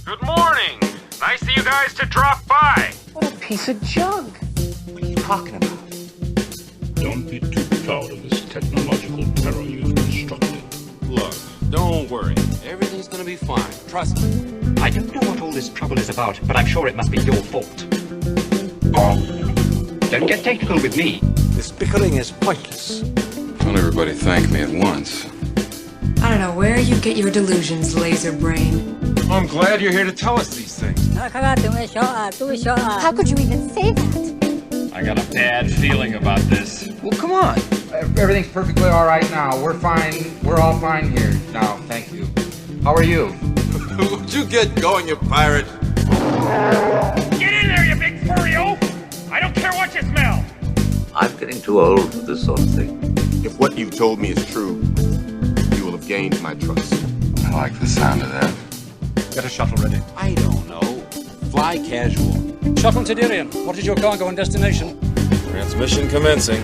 Good morning. Nice of you guys to drop by. What a piece of junk. What are you talking about? Don't be too proud of this technological terror you've constructed. Look, don't worry. Everything's gonna be fine. Trust me. I don't know what all this trouble is about, but I'm sure it must be your fault. Don't get technical with me. This bickering is pointless. Don't everybody thank me at once. I don't know where you get your delusions, laser brain. I'm glad you're here to tell us these things. How could you even say that? I got a bad feeling about this. Well, come on. Everything's perfectly all right now. We're fine. We're all fine here now. Thank you. How are you? Would you get going, you pirate? Get in there, you big furry-o! I don't care what you smell! I'm getting too old for this sort of thing. If what you've told me is true, you will have gained my trust. I like the sound of that. Get a shuttle ready. I don't know. Fly casual. Shuttle Tydirium, what is your cargo and destination? Transmission commencing.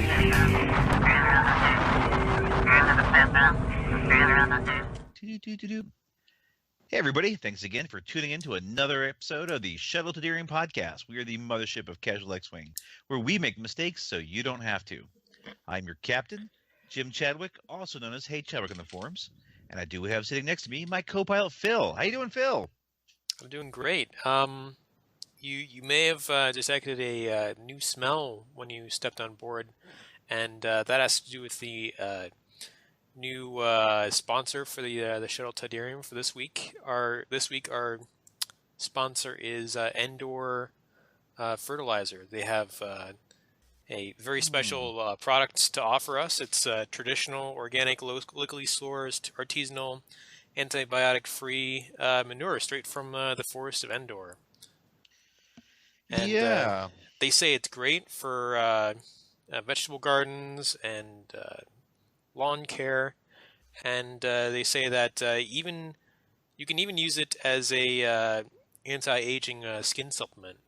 Hey everybody, thanks again for tuning in to another episode of the Shuttle Tydirium podcast. We are the mothership of Casual X-Wing, where we make mistakes so you don't have to. I'm your captain, Jim Chadwick, also known as Hey Chadwick on the forums, and I do have sitting next to me my co-pilot Phil. How you doing, Phil? I'm doing great. You may have detected a new smell when you stepped on board, and that has to do with the new sponsor for the Shuttle Tydirium for this week. Our sponsor is Endor Fertilizer. They have a very special product to offer us. It's traditional, organic, locally sourced, artisanal, antibiotic-free manure straight from the forest of Endor. And they say it's great for vegetable gardens and lawn care, and they say that you can even use it as a anti-aging skin supplement.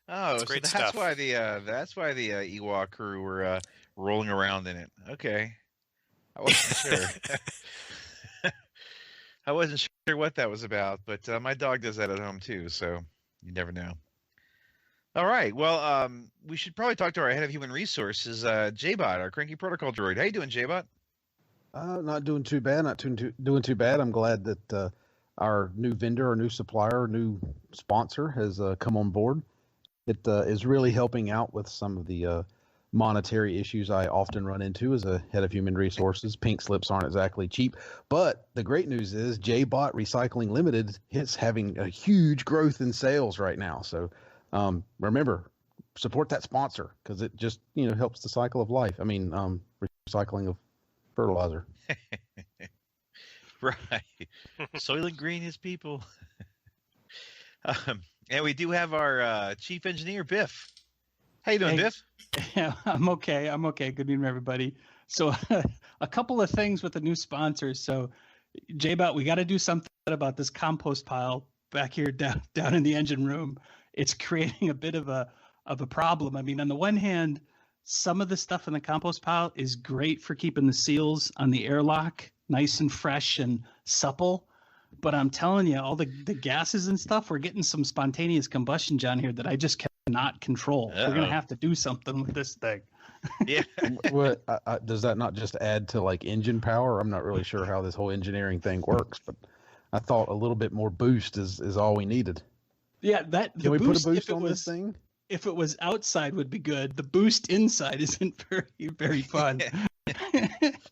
Oh, it's great so that's stuff. why the Ewok crew were rolling around in it. Okay, I wasn't sure. I wasn't sure what that was about, but my dog does that at home too, so you never know. All right, well, we should probably talk to our head of human resources, J-Bot, our cranky protocol droid. How you doing, J-Bot? Not doing too bad. Doing too bad. I'm glad that our new vendor, our new supplier, our new sponsor has come on board. It is really helping out with some of the monetary issues I often run into as a head of human resources. Pink slips aren't exactly cheap, but the great news is J-Bot Recycling Limited is having a huge growth in sales right now. So remember, support that sponsor because it just helps the cycle of life. I mean, recycling of fertilizer. Right. Soylent Green is people. And we do have our chief engineer, Biff. How you doing, Biff? Yeah, I'm okay. Good evening, everybody. So a couple of things with the new sponsors. So J-Bot, we got to do something about this compost pile back here down in the engine room. It's creating a bit of a problem. I mean, on the one hand, some of the stuff in the compost pile is great for keeping the seals on the airlock nice and fresh and supple. But I'm telling you, all the gases and stuff, we're getting some spontaneous combustion down here that I just cannot control. Uh-oh. We're going to have to do something with this thing. Yeah. Does that not just add to like engine power? I'm not really sure how this whole engineering thing works, but I thought a little bit more boost is all we needed. Yeah, Can we put a boost on this thing? If it was outside would be good. The boost inside isn't very, very fun.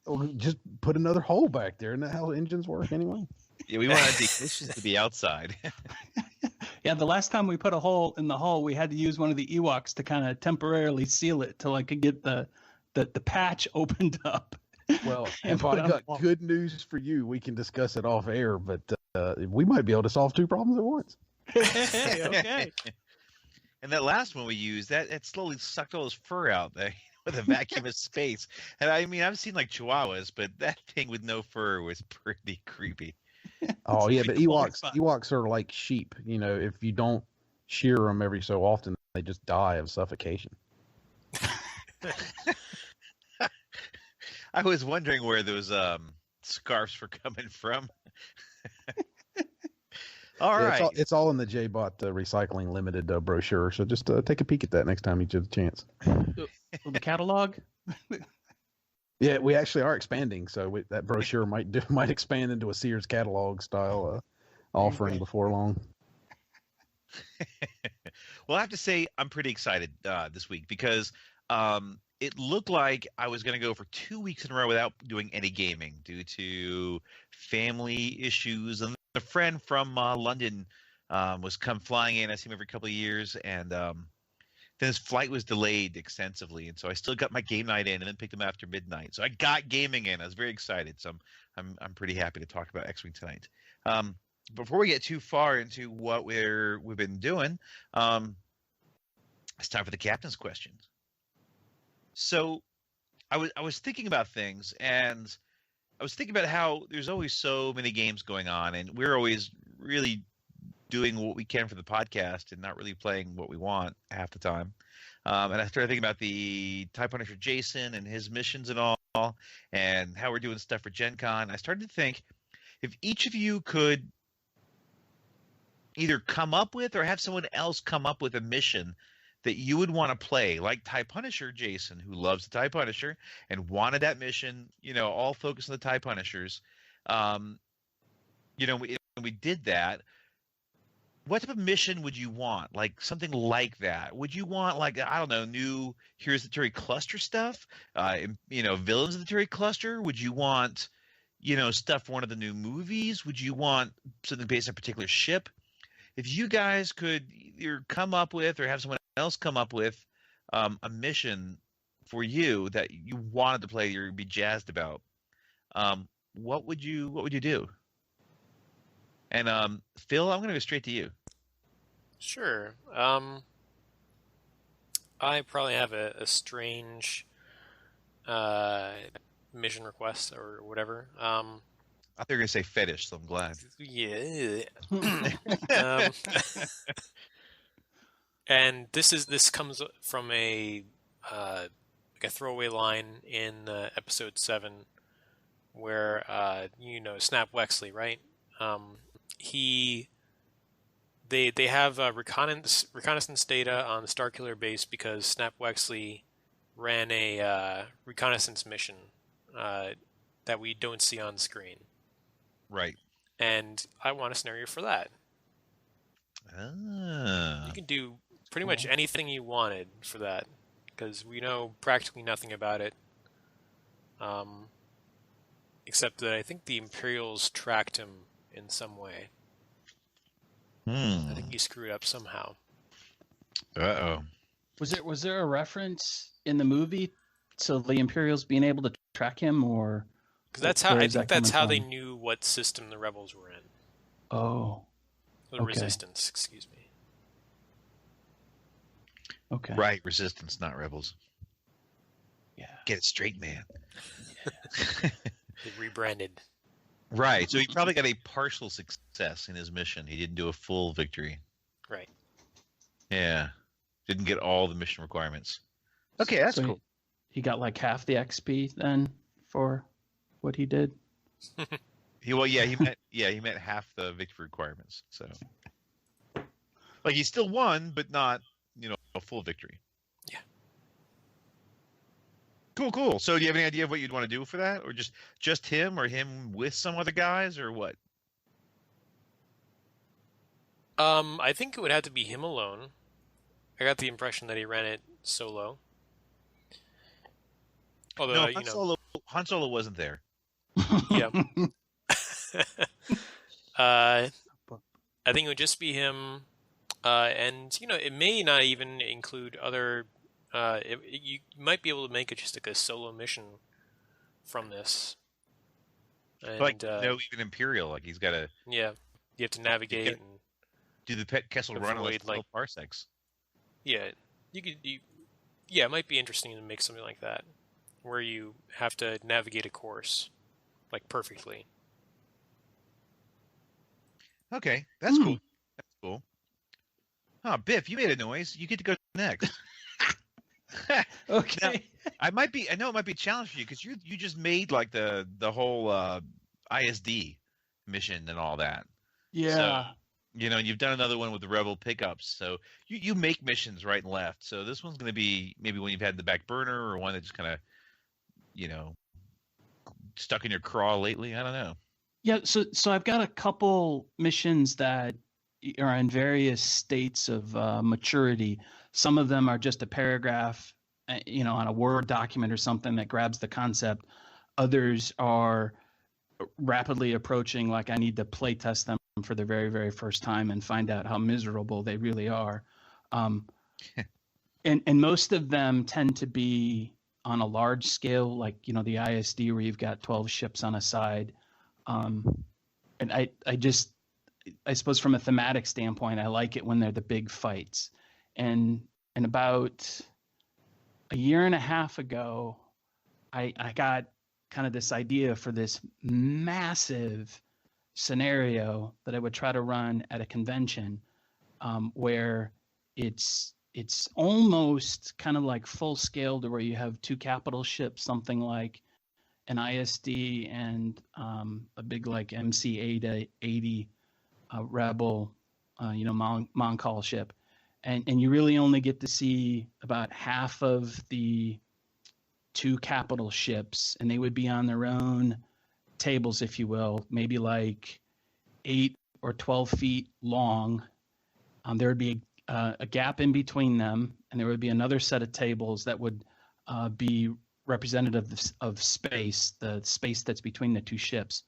Or just put another hole back there. Isn't that how engines work anyway? Yeah, we wanted the ignitions to be outside. Yeah, the last time we put a hole in the hull, we had to use one of the Ewoks to kind of temporarily seal it till I could get the patch opened up. Well, if I got good news for you, we can discuss it off air, but we might be able to solve two problems at once. Hey, okay. And that last one we used, that slowly sucked all his fur out there with a vacuum of space. And I mean, I've seen like Chihuahuas, but that thing with no fur was pretty creepy. Oh yeah, but Ewoks are like sheep. If you don't shear them every so often, they just die of suffocation. I was wondering where those scarves were coming from. All Yeah, right. It's all in the JBot Recycling Limited brochure. So just take a peek at that next time you get a chance. The catalog. Yeah, we actually are expanding, so that brochure might expand into a Sears catalog style offering before long. Well, I have to say I'm pretty excited this week because it looked like I was going to go for 2 weeks in a row without doing any gaming due to family issues. And a friend from London was flying in. I see him every couple of years, and then his flight was delayed extensively, and so I still got my game night in, and then picked him after midnight. So I got gaming in. I was very excited. So I'm pretty happy to talk about X-Wing tonight. Before we get too far into what we've been doing, it's time for the captain's questions. So I was thinking about things, and I was thinking about how there's always so many games going on, and we're always really doing what we can for the podcast and not really playing what we want half the time. And I started thinking about the TIE Punisher Jason and his missions and all, and how we're doing stuff for GenCon. I started to think if each of you could either come up with or have someone else come up with a mission that you would want to play, like TIE Punisher Jason, who loves the TIE Punisher and wanted that mission, all focused on the TIE Punishers. We did that. What type of mission would you want? Like something like that? Would you want, like, I don't know, new Here's the Terry Cluster stuff? Villains of the Terry Cluster? Would you want, stuff for one of the new movies? Would you want something based on a particular ship? If you guys could either come up with or have someone else come up with a mission for you that you wanted to play or be jazzed about, what would you do? And Phil, I'm going to go straight to you. Sure. I probably have a strange mission request or whatever. I thought you were going to say fetish, so I'm glad. Yeah. And this comes from a throwaway line in episode 7, where Snap Wexley, right? They have reconnaissance data on the Starkiller base because Snap Wexley ran a reconnaissance mission that we don't see on screen. Right. And I want a scenario for that. You can do pretty much anything you wanted for that, because we know practically nothing about it. Except that I think the Imperials tracked him in some way. I think he screwed up somehow. Uh-oh. Was there a reference in the movie to the Imperials being able to track him, or? Because I think that's how they knew what system the rebels were in. Oh. The Resistance, excuse me. Okay. Right, Resistance, not rebels. Yeah. Get it straight, man. They rebranded. Right, so he probably got a partial success in his mission. He didn't do a full victory. Right. Yeah. Didn't get all the mission requirements. Okay, that's cool. He got like half the XP then for what he did. He met half the victory requirements. So, like, he still won, but not, a full victory. Yeah. Cool. So, do you have any idea of what you'd want to do for that, or just him, or him with some other guys, or what? I think it would have to be him alone. I got the impression that he ran it solo. Although, no, Han Solo wasn't there. Yeah. I think it would just be him, and it may not even include other. You might be able to make it just like a solo mission from this. And, even Imperial, like he's got to. Yeah, you have to navigate and do the Kessel Run with like parsecs. Yeah, it might be interesting to make something like that, where you have to navigate a course, like perfectly. Okay, that's cool. That's cool. Oh, Biff, you made a noise. You get to go next. Okay. Now, I know it might be a challenge for you because you just made like the whole ISD mission and all that. Yeah. So, and you've done another one with the Rebel pickups. So you make missions right and left. So this one's going to be maybe one you've had in the back burner or one that just kind of, stuck in your craw lately. I don't know. Yeah. So I've got a couple missions that are in various states of maturity. Some of them are just a paragraph, on a Word document or something that grabs the concept. Others are rapidly approaching, like I need to play test them for the very, very first time and find out how miserable they really are. And most of them tend to be on a large scale, like, the ISD where you've got 12 ships on a side. And I suppose from a thematic standpoint, I like it when they're the big fights. And about a year and a half ago, I got kind of this idea for this massive scenario that I would try to run at a convention, where it's almost kind of like full scale to where you have two capital ships, something like an ISD and a big like MC-80 Rebel, Mon-Call ship. And you really only get to see about half of the two capital ships, and they would be on their own tables, if you will, maybe like 8 or 12 feet long. There would be a gap in between them, and there would be another set of tables that would be representative of space, the space that's between the two ships.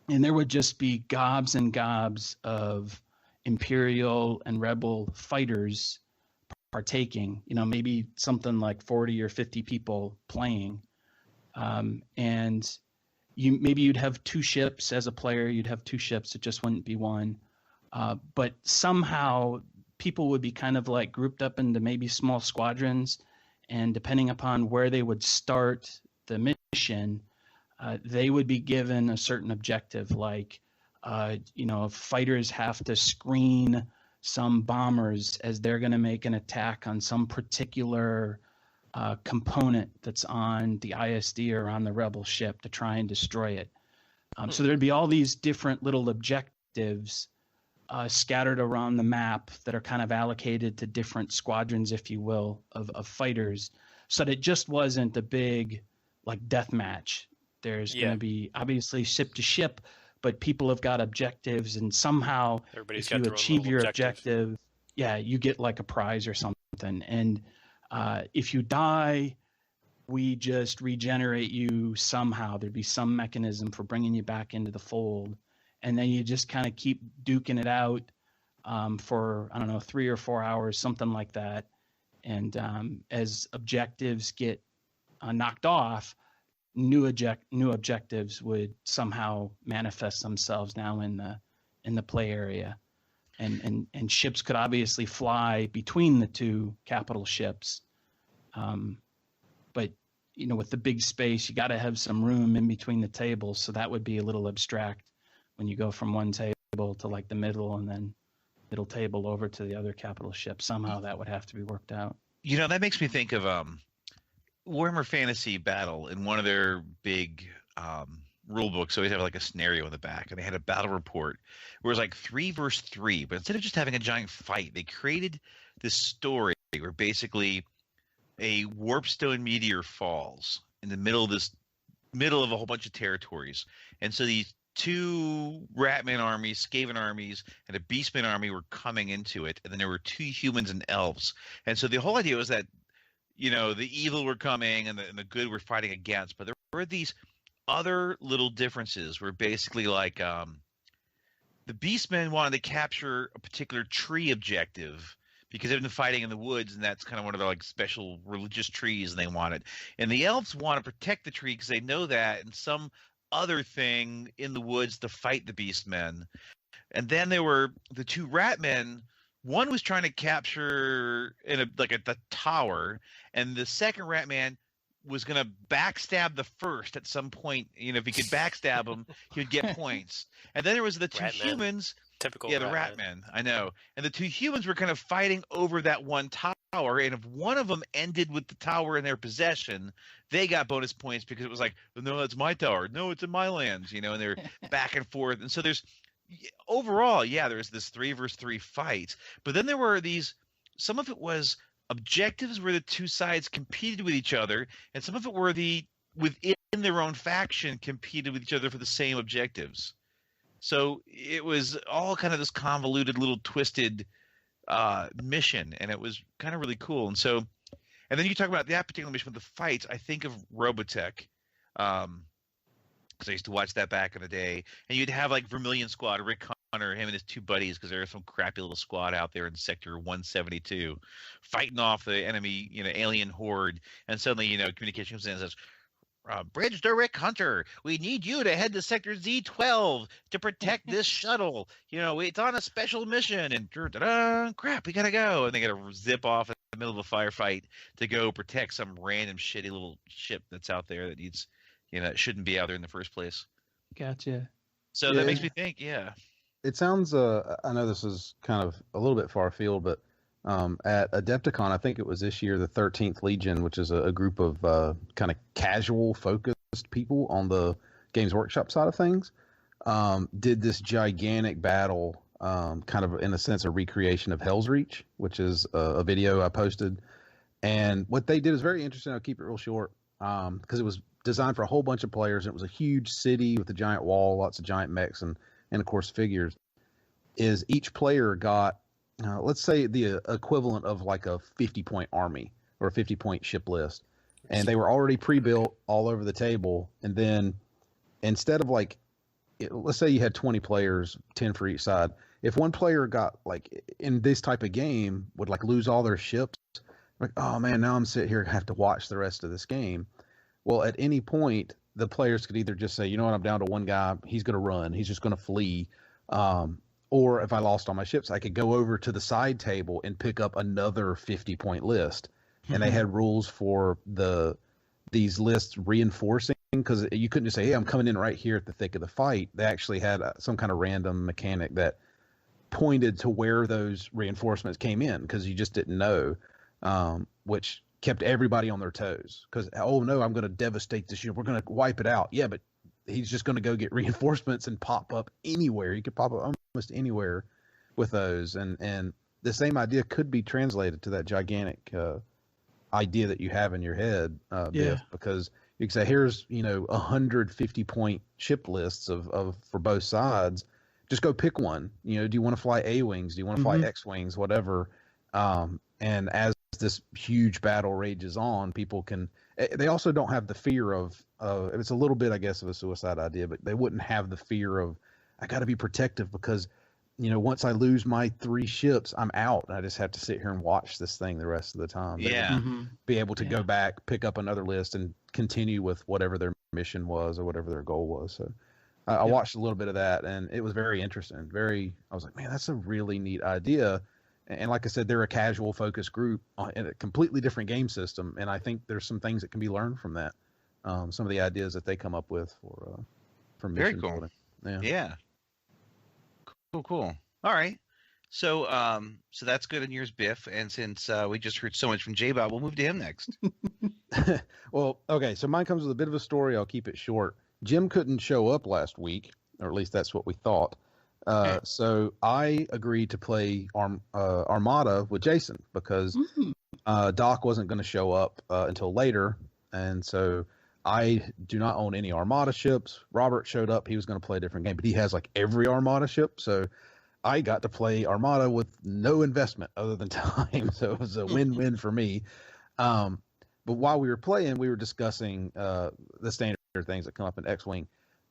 And there would just be gobs and gobs of Imperial and Rebel fighters partaking, maybe something like 40 or 50 people playing. And you'd have two ships as a player, you'd have two ships, it just wouldn't be one. But somehow people would be kind of like grouped up into maybe small squadrons, and depending upon where they would start the mission, they would be given a certain objective, like, fighters have to screen some bombers as they're going to make an attack on some particular component that's on the ISD or on the Rebel ship to try and destroy it. So there'd be all these different little objectives scattered around the map that are kind of allocated to different squadrons, if you will, of fighters, so that it just wasn't a big like death match. There's going to be obviously ship to ship, but people have got objectives, and somehow if you achieve your objective, you get like a prize or something. And if you die, we just regenerate you somehow. There'd be some mechanism for bringing you back into the fold. And then you just kind of keep duking it out for, 3 or 4 hours, something like that. And as objectives get knocked off, new objectives would somehow manifest themselves now in the play area. And ships could obviously fly between the two capital ships. But, with the big space, you got to have some room in between the tables. So that would be a little abstract when you go from one table to like the middle, and then middle table over to the other capital ship. Somehow that would have to be worked out. That makes me think of Warhammer Fantasy Battle. In one of their big rule books, always have like a scenario in the back, and they had a battle report where it was like 3 versus 3, but instead of just having a giant fight, they created this story where basically a warpstone meteor falls in the middle of a whole bunch of territories, and so these 2 Ratman armies, Skaven armies, and a Beastman army were coming into it, and then there were 2 humans and elves. And so the whole idea was that, the evil were coming and the good were fighting against, but there were these other little differences where basically like the Beastmen wanted to capture a particular tree objective because they've been fighting in the woods, and that's kind of one of their like special religious trees, and they want it. And the elves want to protect the tree because they know that, and some other thing in the woods to fight the Beastmen. And then there were the 2 Ratmen. One was trying to capture at the tower, and the second Ratman was going to backstab the first at some point. You know, if he could backstab him, he would get points. And then there was the two humans. Typical. Yeah, the Ratman. I know. And the two humans were kind of fighting over that one tower. And if one of them ended with the tower in their possession, they got bonus points because it was like, no, that's my tower. No, it's in my lands. You know, and they're back and forth. And so there's overall, there's this 3 versus 3 fight. But then there were these. Some of it was objectives where the two sides competed with each other, and some of it were within their own faction competed with each other for the same objectives. So it was all kind of this convoluted little twisted mission, and it was kind of really cool. And then you talk about that particular mission with the fights. I think of Robotech, because I used to watch that back in the day. And you'd have like Vermilion Squad, Rick Connor, him and his two buddies, because there was some crappy little squad out there in Sector 172, fighting off the enemy, alien horde. And suddenly, communication comes in and says, Bridge to Rick Hunter, we need you to head to Sector Z12 to protect this shuttle. It's on a special mission, and crap, we gotta go. And they gotta zip off in the middle of a firefight to go protect some random shitty little ship that's out there that needs, that shouldn't be out there in the first place. Gotcha. So that makes me think, It sounds, I know this is kind of a little bit far afield, but at Adepticon, I think it was this year, the 13th Legion, which is a group of kind of casual focused people on the Games Workshop side of things, did this gigantic battle, kind of in a sense a recreation of Hell's Reach, which is a video I posted. And what they did is very interesting. I'll keep it real short because it was designed for a whole bunch of players. And it was a huge city with a giant wall, lots of giant mechs, and of course figures. Is each player got let's say the equivalent of like a 50-point army or a 50-point ship list. And they were already pre-built all over the table. And then instead of let's say you had 20 players, 10 for each side. If one player got in this type of game would lose all their ships, oh man, now I'm sitting here and have to watch the rest of this game. Well, at any point, the players could either just say, you know what, I'm down to one guy. He's going to run. He's just going to flee. Or if I lost all my ships, I could go over to the side table and pick up another 50-point list. And they had rules for these lists reinforcing, because you couldn't just say, hey, I'm coming in right here at the thick of the fight. They actually had some kind of random mechanic that pointed to where those reinforcements came in, because you just didn't know, which kept everybody on their toes. Because, oh, no, I'm going to devastate this ship. We're going to wipe it out. Yeah, but he's just going to go get reinforcements and pop up anywhere. You could pop up almost anywhere with those. And the same idea could be translated to that gigantic idea that you have in your head, Biff, because you can say, here's, 150-point ship lists of for both sides. Just go pick one. Do you want to fly A-Wings? Do you want to fly X-Wings? Whatever. And as this huge battle rages on, people can, they also don't have the fear of, it's a little bit, I guess, of a suicide idea, but they wouldn't have the fear of, I got to be protective because, once I lose my 3 ships, I'm out. I just have to sit here and watch this thing the rest of the time. They be able to go back, pick up another list, and continue with whatever their mission was or whatever their goal was. So I watched a little bit of that, and it was very interesting. I was like, man, that's a really neat idea. And like I said, they're a casual focused group in a completely different game system. And I think there's some things that can be learned from that. Some of the ideas that they come up with for mission building. Yeah. Cool. All right. So that's good in yours, Biff. And since we just heard so much from J-Bob, we'll move to him next. Well, okay. So mine comes with a bit of a story. I'll keep it short. Jim couldn't show up last week, or at least that's what we thought. So I agreed to play Armada with Jason because Doc wasn't going to show up until later. And so I do not own any Armada ships. Robert showed up. He was going to play a different game, but he has every Armada ship. So I got to play Armada with no investment other than time. So it was a win-win for me. But while we were playing, we were discussing the standard things that come up in X-Wing.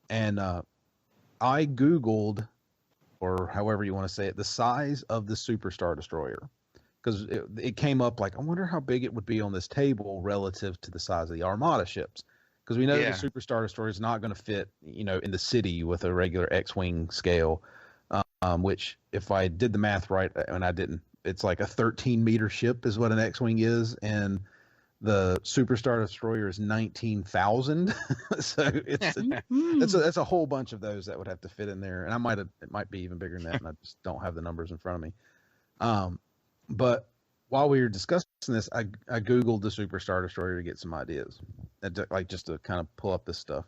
And I Googled, or however you want to say it, the size of the Superstar Destroyer. Because it came up I wonder how big it would be on this table relative to the size of the Armada ships. Because we know the Superstar Destroyer is not going to fit, in the city with a regular X-Wing scale. Which, if I did the math right, and I didn't, it's like a 13-meter ship is what an X-Wing is in The Superstar Destroyer is 19,000. So that's a whole bunch of those that would have to fit in there. And it might be even bigger than that, and I just don't have the numbers in front of me. But while we were discussing this, I Googled the Superstar Destroyer to get some ideas, like just to kind of pull up this stuff.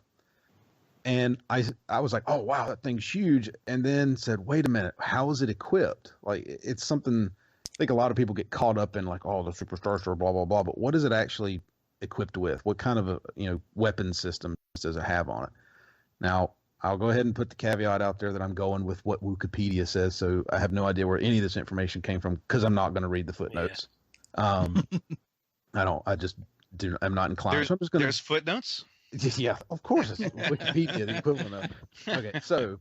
And I was like, oh, wow, that thing's huge. And then said, wait a minute, how is it equipped? Like, it's something, I think a lot of people get caught up in, like, oh, the Superstar Destroyer, blah, blah, blah. But what is it actually equipped with? What kind of weapon systems does it have on it? Now, I'll go ahead and put the caveat out there that I'm going with what Wikipedia says. So I have no idea where any of this information came from because I'm not going to read the footnotes. Yeah. I'm not inclined. So I'm just there's footnotes? Yeah, of course. It's Wikipedia, the equivalent of it. Okay, so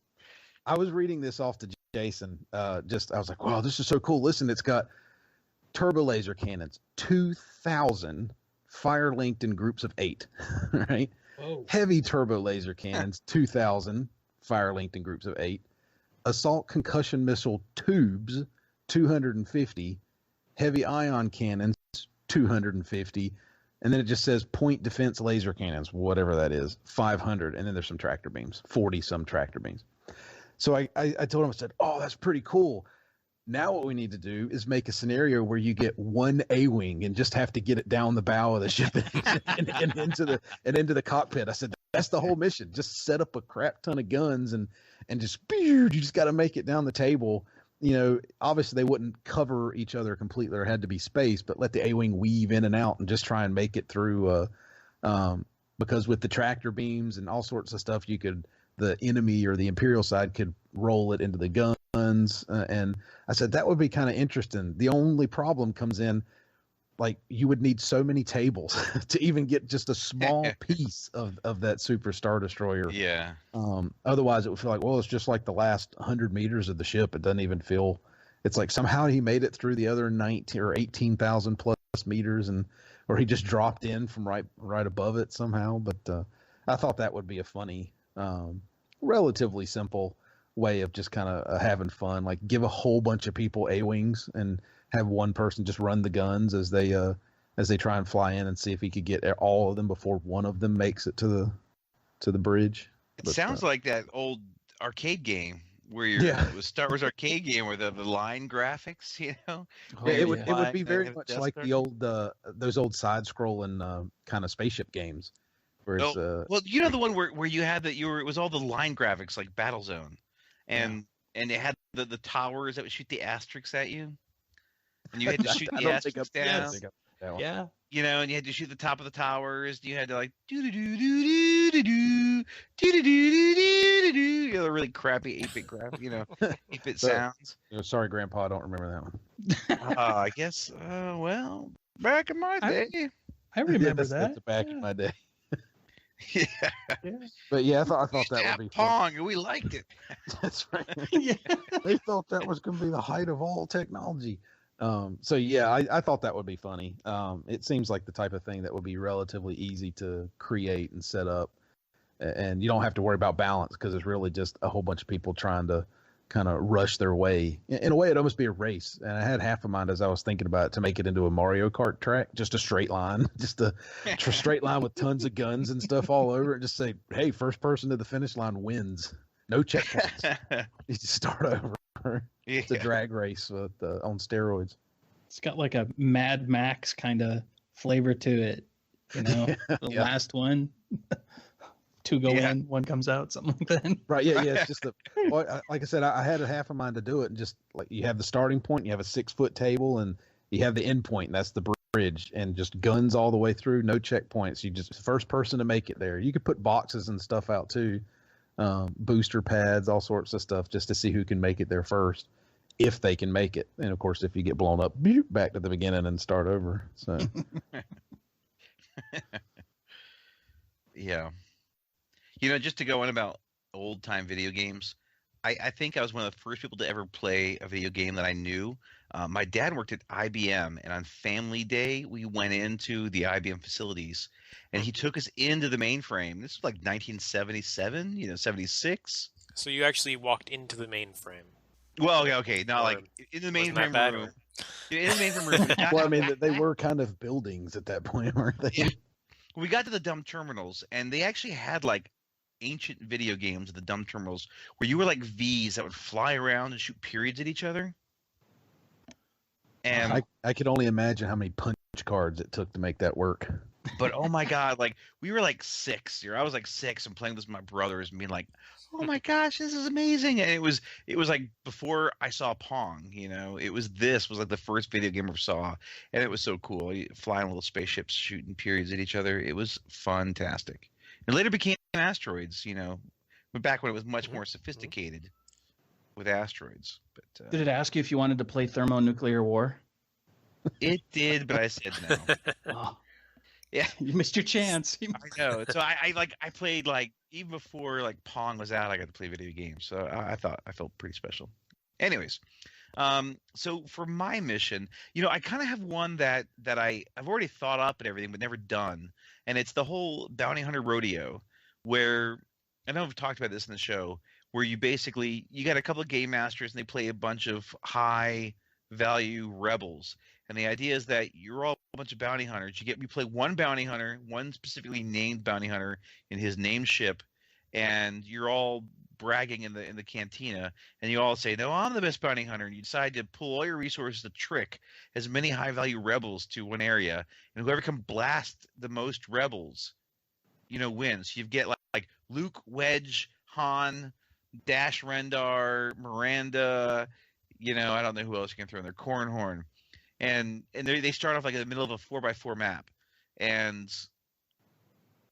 I was reading this off to Jason. I was like, wow, this is so cool. Listen, it's got turbo laser cannons, 2,000 fire linked in groups of 8, right? Whoa. Heavy turbo laser cannons, 2,000 fire linked in groups of 8. Assault concussion missile tubes, 250. Heavy ion cannons, 250. And then it just says point defense laser cannons, whatever that is, 500. And then there's some tractor beams, 40 some tractor beams. So I told him, I said, oh, that's pretty cool. Now what we need to do is make a scenario where you get one A-wing and just have to get it down the bow of the ship and into the cockpit. I said, that's the whole mission. Just set up a crap ton of guns and just, you just got to make it down the table. Obviously they wouldn't cover each other completely. There had to be space, but let the A-wing weave in and out and just try and make it through. Because with the tractor beams and all sorts of stuff, the enemy or the Imperial side could roll it into the guns. And I said, that would be kind of interesting. The only problem comes in, like, you would need so many tables to even get just a small piece of that Super Star Destroyer. Yeah. Otherwise it would feel like, well, it's just like the last 100 meters of the ship. It doesn't even feel, it's like somehow he made it through the other 19 or 18,000 plus meters or he just dropped in from right above it somehow. But I thought that would be a funny, relatively simple way of just kind of having fun. Like, give a whole bunch of people A-wings and have one person just run the guns as they try and fly in and see if he could get all of them before one of them makes it to the bridge. It sounds like that old arcade game where it was Star Wars arcade game where the line graphics, it would be very much like the old those old side scrolling kind of spaceship games. Whereas, well, the one where you had it was all the line graphics like Battlezone, and it had the towers that would shoot the asterisks at you. And you had to shoot the asterisks down. Yeah. And you had to shoot the top of the towers. You had to like do the really crappy 8-bit graphic, 8-bit sounds. Sorry, Grandpa, I don't remember that one. I guess. Well, back in my day, I remember that. That's back in my day. Yeah. But yeah, I thought that would be Pong, and we liked it. That's right. Yeah. They thought that was going to be the height of all technology. So yeah, I thought that would be funny. It seems like the type of thing that would be relatively easy to create and set up, and you don't have to worry about balance because it's really just a whole bunch of people trying to kind of rush their way. In a way, it'd almost be a race. And I had half a mind as I was thinking about it to make it into a Mario Kart track, just a straight line, just a straight line with tons of guns and stuff all over it. Just say, hey, first person to the finish line wins. No checkpoints. You just start over. Yeah. It's a drag race on steroids. It's got like a Mad Max kind of flavor to it. The last one. 2 go in, 1 comes out, something like that. Right, yeah. It's just like I said, I had a half a mind to do it, and just like you have the starting point, you have a 6-foot table, and you have the end point, and that's the bridge, and just guns all the way through, no checkpoints. You just first person to make it there. You could put boxes and stuff out too, booster pads, all sorts of stuff, just to see who can make it there first, if they can make it. And of course, if you get blown up, back to the beginning and start over. So, yeah. Just to go on about old-time video games, I think I was one of the first people to ever play a video game that I knew. My dad worked at IBM, and on Family Day, we went into the IBM facilities, and he took us into the mainframe. This was like 1977, 76. So you actually walked into the mainframe? Well, okay, not like in the mainframe room. Well, I mean, they were kind of buildings at that point, weren't they? Yeah. We got to the dumb terminals, and they actually had like ancient video games at the dumb terminals where you were like V's that would fly around and shoot periods at each other. And I could only imagine how many punch cards it took to make that work. But oh my god, like we were like 6. I was like 6 and playing this with my brothers and being like, oh my gosh, this is amazing. And it was like before I saw Pong, it was like the first video game I ever saw, and it was so cool. Flying little spaceships, shooting periods at each other. It was fantastic. It later became Asteroids, but back when it was much more sophisticated with Asteroids. But did it ask you if you wanted to play thermonuclear war? It did, but I said no. Oh. Yeah, you missed your chance. I know. So I played like even before like Pong was out. I got to play video games, so I felt pretty special. Anyways, so for my mission, I kind of have one that I've already thought up and everything, but never done, and it's the whole bounty hunter rodeo, where I know I've talked about this in the show, where you got a couple of game masters and they play a bunch of high value rebels. And the idea is that you're all a bunch of bounty hunters. You play one bounty hunter, one specifically named bounty hunter in his named ship, and you're all bragging in the cantina, and you all say, "No, I'm the best bounty hunter." And you decide to pull all your resources to trick as many high value rebels to one area, and whoever can blast the most rebels, wins. You get like Luke, Wedge, Han, Dash Rendar, Miranda. I don't know who else you can throw in there. Cornhorn. And they start off like in the middle of a 4x4 map, and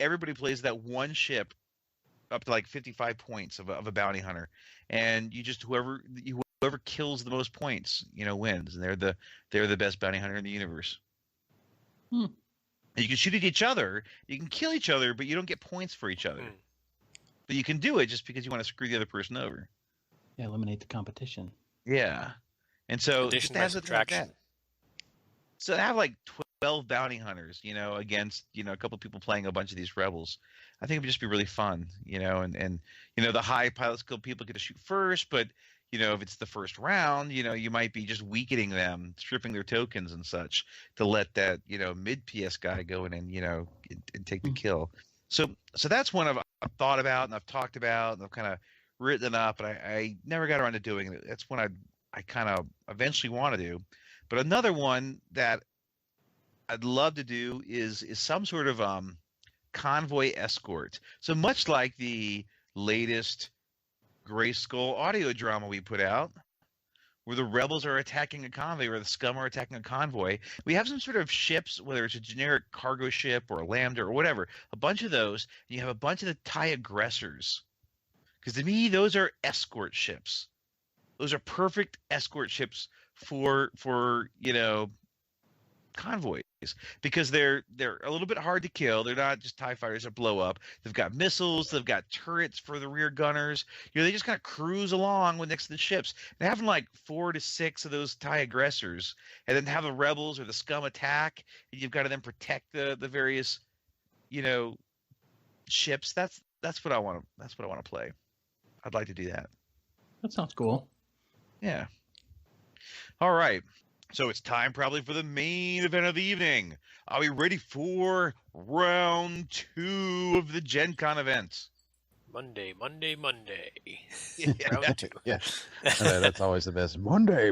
everybody plays that one ship up to like 55 points of a bounty hunter, and you just whoever kills the most points, wins, and they're the best bounty hunter in the universe. And you can shoot at each other, you can kill each other, but you don't get points for each other. But you can do it just because you want to screw the other person over. Yeah, eliminate the competition. Yeah, and so addition by subtraction. Like so to have like 12 bounty hunters, against a couple of people playing a bunch of these rebels, I think it would just be really fun, and the high pilot skill people get to shoot first, but if it's the first round, you might be just weakening them, stripping their tokens and such to let that mid PS guy go in and and take the kill. So that's one I've thought about and I've talked about and I've kind of written up, but I never got around to doing it. That's one I kind of eventually want to do. But another one that I'd love to do is some sort of convoy escort. So much like the latest Grayskull audio drama we put out, where the rebels are attacking a convoy, or the scum are attacking a convoy, we have some sort of ships, whether it's a generic cargo ship or a lambda or whatever, a bunch of those, and you have a bunch of the TIE aggressors. Because to me, those are escort ships. Those are perfect escort ships for convoys, because they're a little bit hard to kill. They're not just TIE fighters that blow up. They've got missiles. They've got turrets for the rear gunners. They just kind of cruise along next to the ships. And having like 4 to 6 of those TIE aggressors, and then have the rebels or the scum attack, and you've got to then protect the various ships. That's what I want to. That's what I want to play. I'd like to do that. That sounds cool. Yeah. All right. So it's time probably for the main event of the evening. Are we ready for round 2 of the GenCon event? Monday. Yeah. Round 2. Yeah. That's always the best. Monday.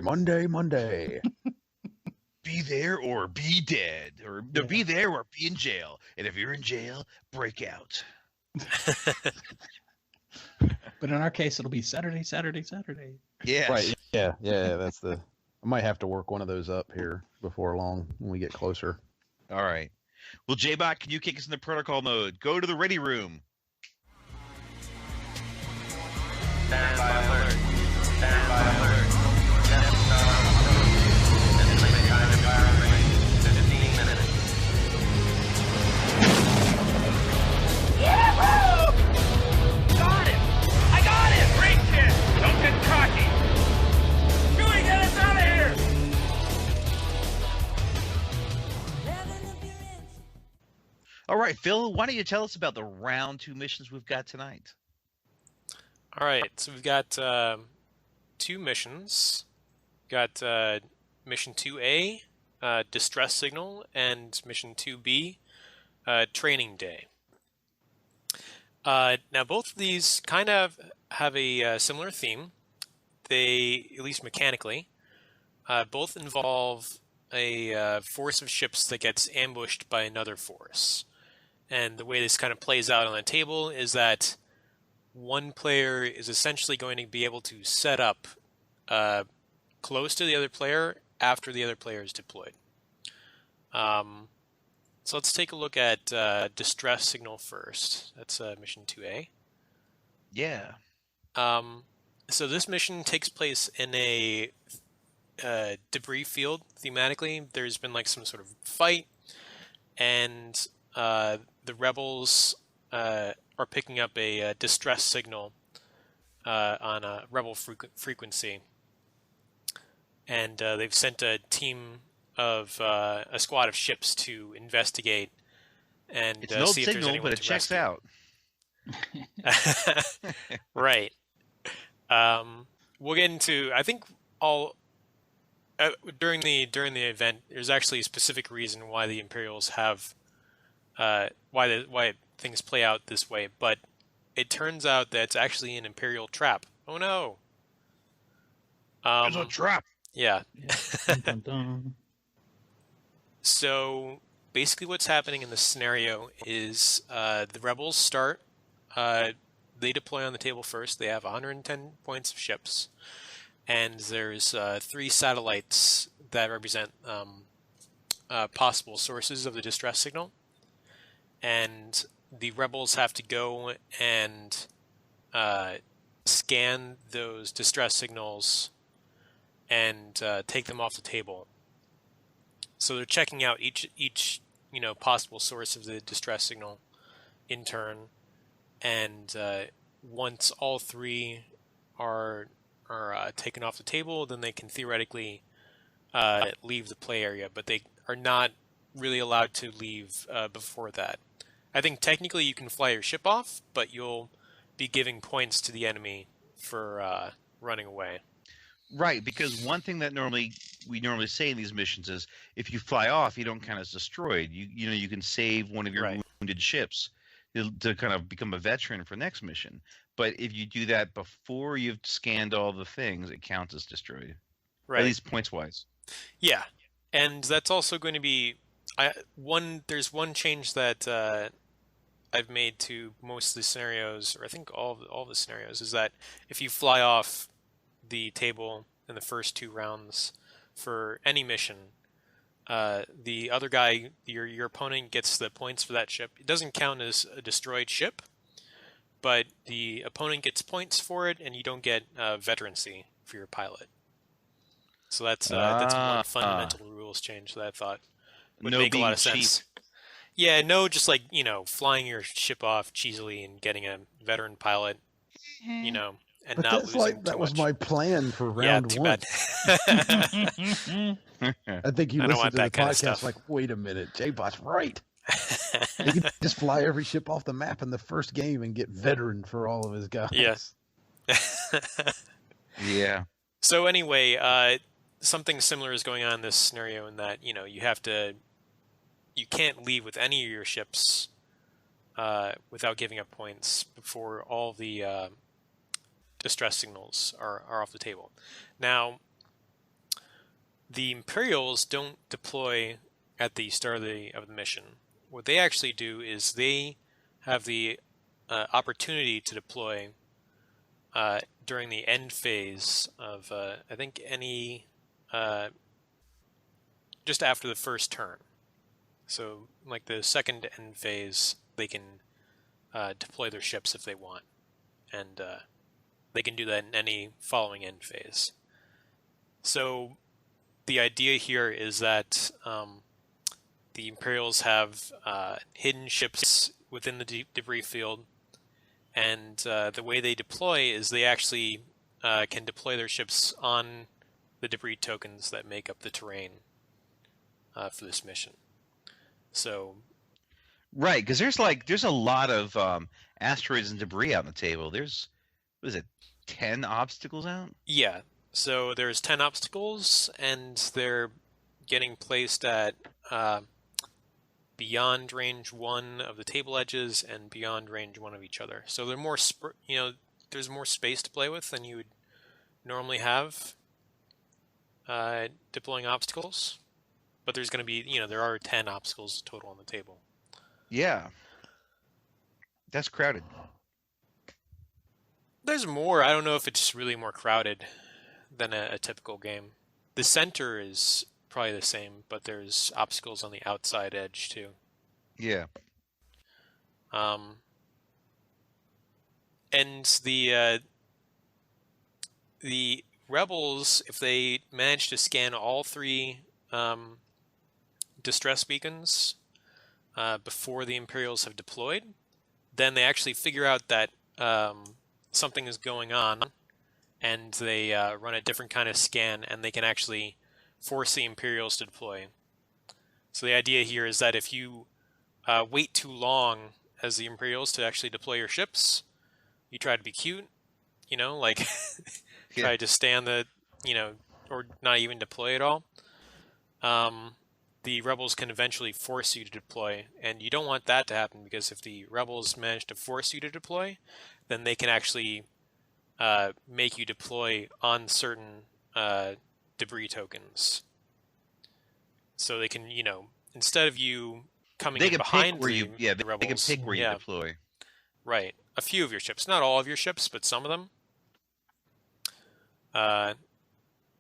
Be there or be dead. Or be there or be in jail. And if you're in jail, break out. But in our case, it'll be Saturday. Yes. Right. Yeah. That's I might have to work one of those up here before long when we get closer. All right. Well, J-Bot, can you kick us into protocol mode? Go to the ready room. Stand by alert. Stand by alert. Estimated time to fire range 15 minutes. Yahoo! Got him! I got him! Great kid! Don't get cocky! Chewie, get us out of here! All right, Phil, why don't you tell us about the round 2 missions we've got tonight? All right, so we've got 2 missions. We've got Mission 2A, Distress Signal, and Mission 2B, Training Day. Now, both of these kind of have a similar theme. They, at least mechanically, both involve a force of ships that gets ambushed by another force. And the way this kind of plays out on the table is that one player is essentially going to be able to set up close to the other player after the other player is deployed. So let's take a look at Distress Signal first. That's Mission 2A. Yeah. So this mission takes place in a debris field thematically. There's been like some sort of fight, and the rebels are picking up a distress signal on a rebel frequency, and they've sent a team of a squad of ships to investigate and it's an old see if signal, there's anyone but it to checks rescue. out. Right. We'll get into. I think during the event, there's actually a specific reason why the Imperials have why things play out this way. But it turns out that it's actually an Imperial trap. Oh no! It's a trap. Yeah. Dun, dun, dun. So basically, what's happening in this scenario is the rebels start. They deploy on the table first. They have 110 points of ships, and there's 3 satellites that represent possible sources of the distress signal. And the rebels have to go and scan those distress signals and take them off the table. So they're checking out each possible source of the distress signal in turn, and once all 3 are taken off the table, then they can theoretically leave the play area, but they are not really allowed to leave before that. I think technically you can fly your ship off, but you'll be giving points to the enemy for running away. Right, because one thing that we normally say in these missions is if you fly off, you don't kind of destroyed. You can save one of your wounded ships to kind of become a veteran for next mission. But if you do that before you've scanned all the things, it counts as destroyed. Right. At least points wise. Yeah, and that's also going to be there's one change that I've made to most of the scenarios, or I think all the scenarios, is that if you fly off the table in the first 2 rounds for any mission, the other guy, your opponent, gets the points for that ship. It doesn't count as a destroyed ship, but the opponent gets points for it, and you don't get veterancy for your pilot. So that's one fundamental rules change that I thought would make a lot of sense. Yeah, no, just like, flying your ship off cheesily and getting a veteran pilot, and but not that's losing that too was much. my plan for round too 1. bad. I think you I don't listened want to the that kind of podcast stuff. like, wait a minute, J-Bot's right. You can just fly every ship off the map in the first game and get veteran for all of his guys. Yes. Yeah. So anyway, something similar is going on in this scenario in that, you can't leave with any of your ships without giving up points before all the distress signals are off the table. Now, the Imperials don't deploy at the start of the mission. What they actually do is they have the opportunity to deploy during the end phase of, I think, just after the first turn. So, like the second end phase, they can deploy their ships if they want. And they can do that in any following end phase. So, the idea here is that the Imperials have hidden ships within the debris field, and the way they deploy is they actually can deploy their ships on the debris tokens that make up the terrain for this mission. So, right, because there's a lot of asteroids and debris out on the table. There's, what is it, 10 obstacles out? Yeah. So there's 10 obstacles, and they're getting placed at beyond range 1 of the table edges and beyond range 1 of each other. So they're more, there's more space to play with than you would normally have deploying obstacles. But there's going to be, there are 10 obstacles total on the table. Yeah. That's crowded. There's more. I don't know if it's really more crowded than a typical game. The center is probably the same, but there's obstacles on the outside edge too. Yeah. And the rebels, if they manage to scan all 3 distress beacons before the Imperials have deployed, then they actually figure out that something is going on, and they run a different kind of scan, and they can actually force the Imperials to deploy. So the idea here is that if you wait too long as the Imperials to actually deploy your ships, you try to be cute, like try to stay on the, or not even deploy at all. The rebels can eventually force you to deploy, and you don't want that to happen, because if the rebels manage to force you to deploy, then they can actually make you deploy on certain debris tokens. So they can, instead of you coming in behind the rebels, they can pick where you deploy. Right. A few of your ships, not all of your ships, but some of them.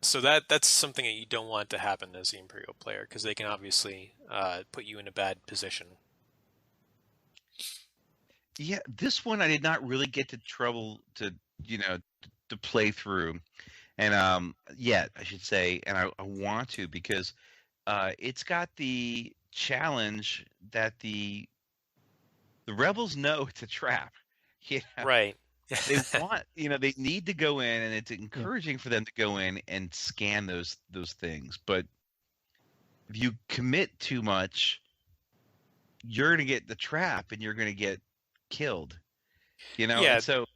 So that's something that you don't want to happen as the Imperial player, because they can obviously put you in a bad position. Yeah, this one I did not really get to trouble to play through, and yet I should say, and I want to, because it's got the challenge that the rebels know it's a trap. Right. They want, they need to go in, and it's encouraging for them to go in and scan those things. But if you commit too much, you're going to get the trap, and you're going to get killed. Yeah. And so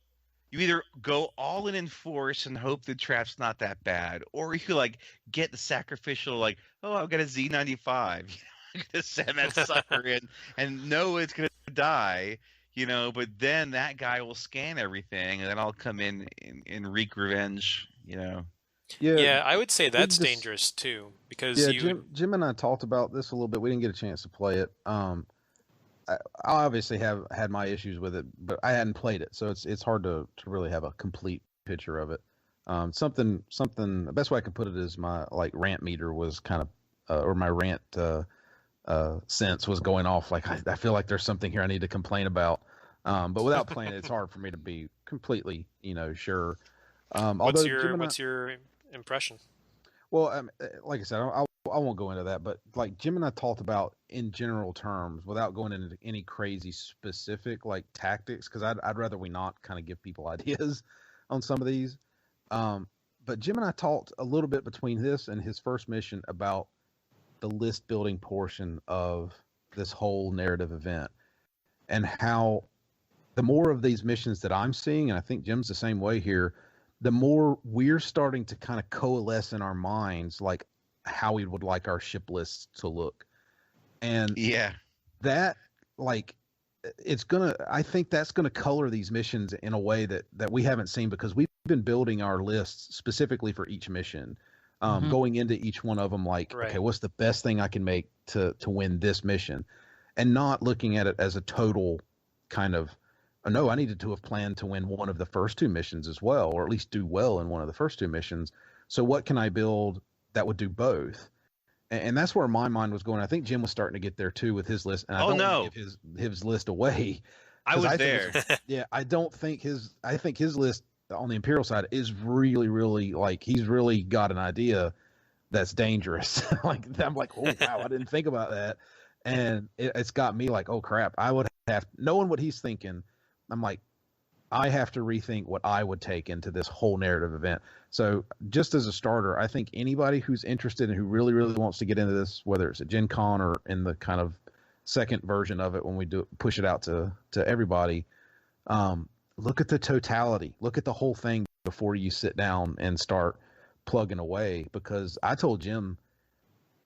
you either go all in force and hope the trap's not that bad, or you get the sacrificial, oh, I've got a Z95. I'm going to send that sucker in and know it's going to die. But then that guy will scan everything, and then I'll come in and wreak revenge. Yeah, I would say that's dangerous too, because Jim and I talked about this a little bit. We didn't get a chance to play it. I obviously have had my issues with it, but I hadn't played it, so it's hard to really have a complete picture of it. Something. The best way I can put it is my rant meter was kind of, or my rant sense was going off. I feel like there's something here I need to complain about. But without playing it, it's hard for me to be completely, sure. What's your impression? Well, like I said, I won't go into that, but Jim and I talked about in general terms, without going into any crazy specific tactics, because I'd rather we not kind of give people ideas on some of these. But Jim and I talked a little bit between this and his first mission about the list building portion of this whole narrative event, and how the more of these missions that I'm seeing, and I think Jim's the same way here, the more we're starting to kind of coalesce in our minds how we would like our ship lists to look. And that I think that's gonna color these missions in a way that we haven't seen, because we've been building our lists specifically for each mission. Going into each one of them, okay, what's the best thing I can make to win this mission, and not looking at it as a total kind of, no, I needed to have planned to win one of the first 2 missions as well, or at least do well in one of the first 2 missions. So what can I build that would do both? And that's where my mind was going. I think Jim was starting to get there too with his list. And I don't want to give his list away. I was there. I think his list on the Imperial side is really, really he's really got an idea that's dangerous. I'm like, oh wow, I didn't think about that. And it's got me oh crap, I would have, knowing what he's thinking, I'm like, I have to rethink what I would take into this whole narrative event. So just as a starter, I think anybody who's interested and who really, really wants to get into this, whether it's at GenCon or in the kind of second version of it when we push it out to everybody, look at the totality. Look at the whole thing before you sit down and start plugging away, because I told Jim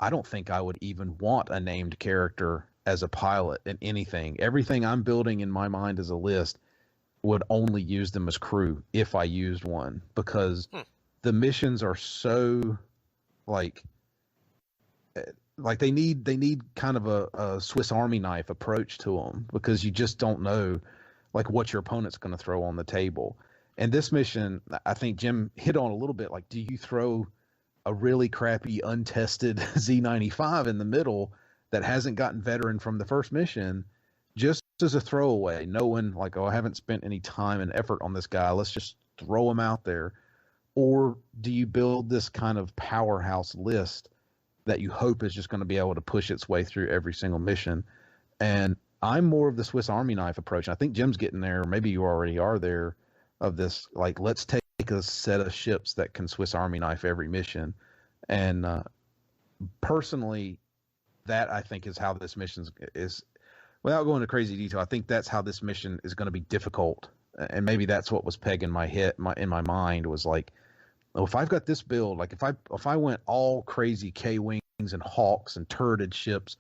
I don't think I would even want a named character as a pilot in anything. Everything I'm building in my mind as a list would only use them as crew if I used one, because the missions are so like they need kind of a Swiss Army knife approach to them, because you just don't know like what your opponent's going to throw on the table. And this mission, I think Jim hit on a little bit, like, do you throw a really crappy untested Z95 in the middle that hasn't gotten veteran from the first mission just as a throwaway, knowing like, oh, I haven't spent any time and effort on this guy, let's just throw him out there? Or do you build this kind of powerhouse list that you hope is just going to be able to push its way through every single mission? And I'm more of the Swiss Army knife approach. I think Jim's getting there, maybe you already are there, of this, like, let's take a set of ships that can Swiss Army knife every mission. And personally, that I think is how this mission is, without going into crazy detail, I think that's how this mission is going to be difficult. And maybe that's what was pegging my head, in my mind, was like, oh, if I've got this build, like if I went all crazy K-Wings and Hawks and turreted ships,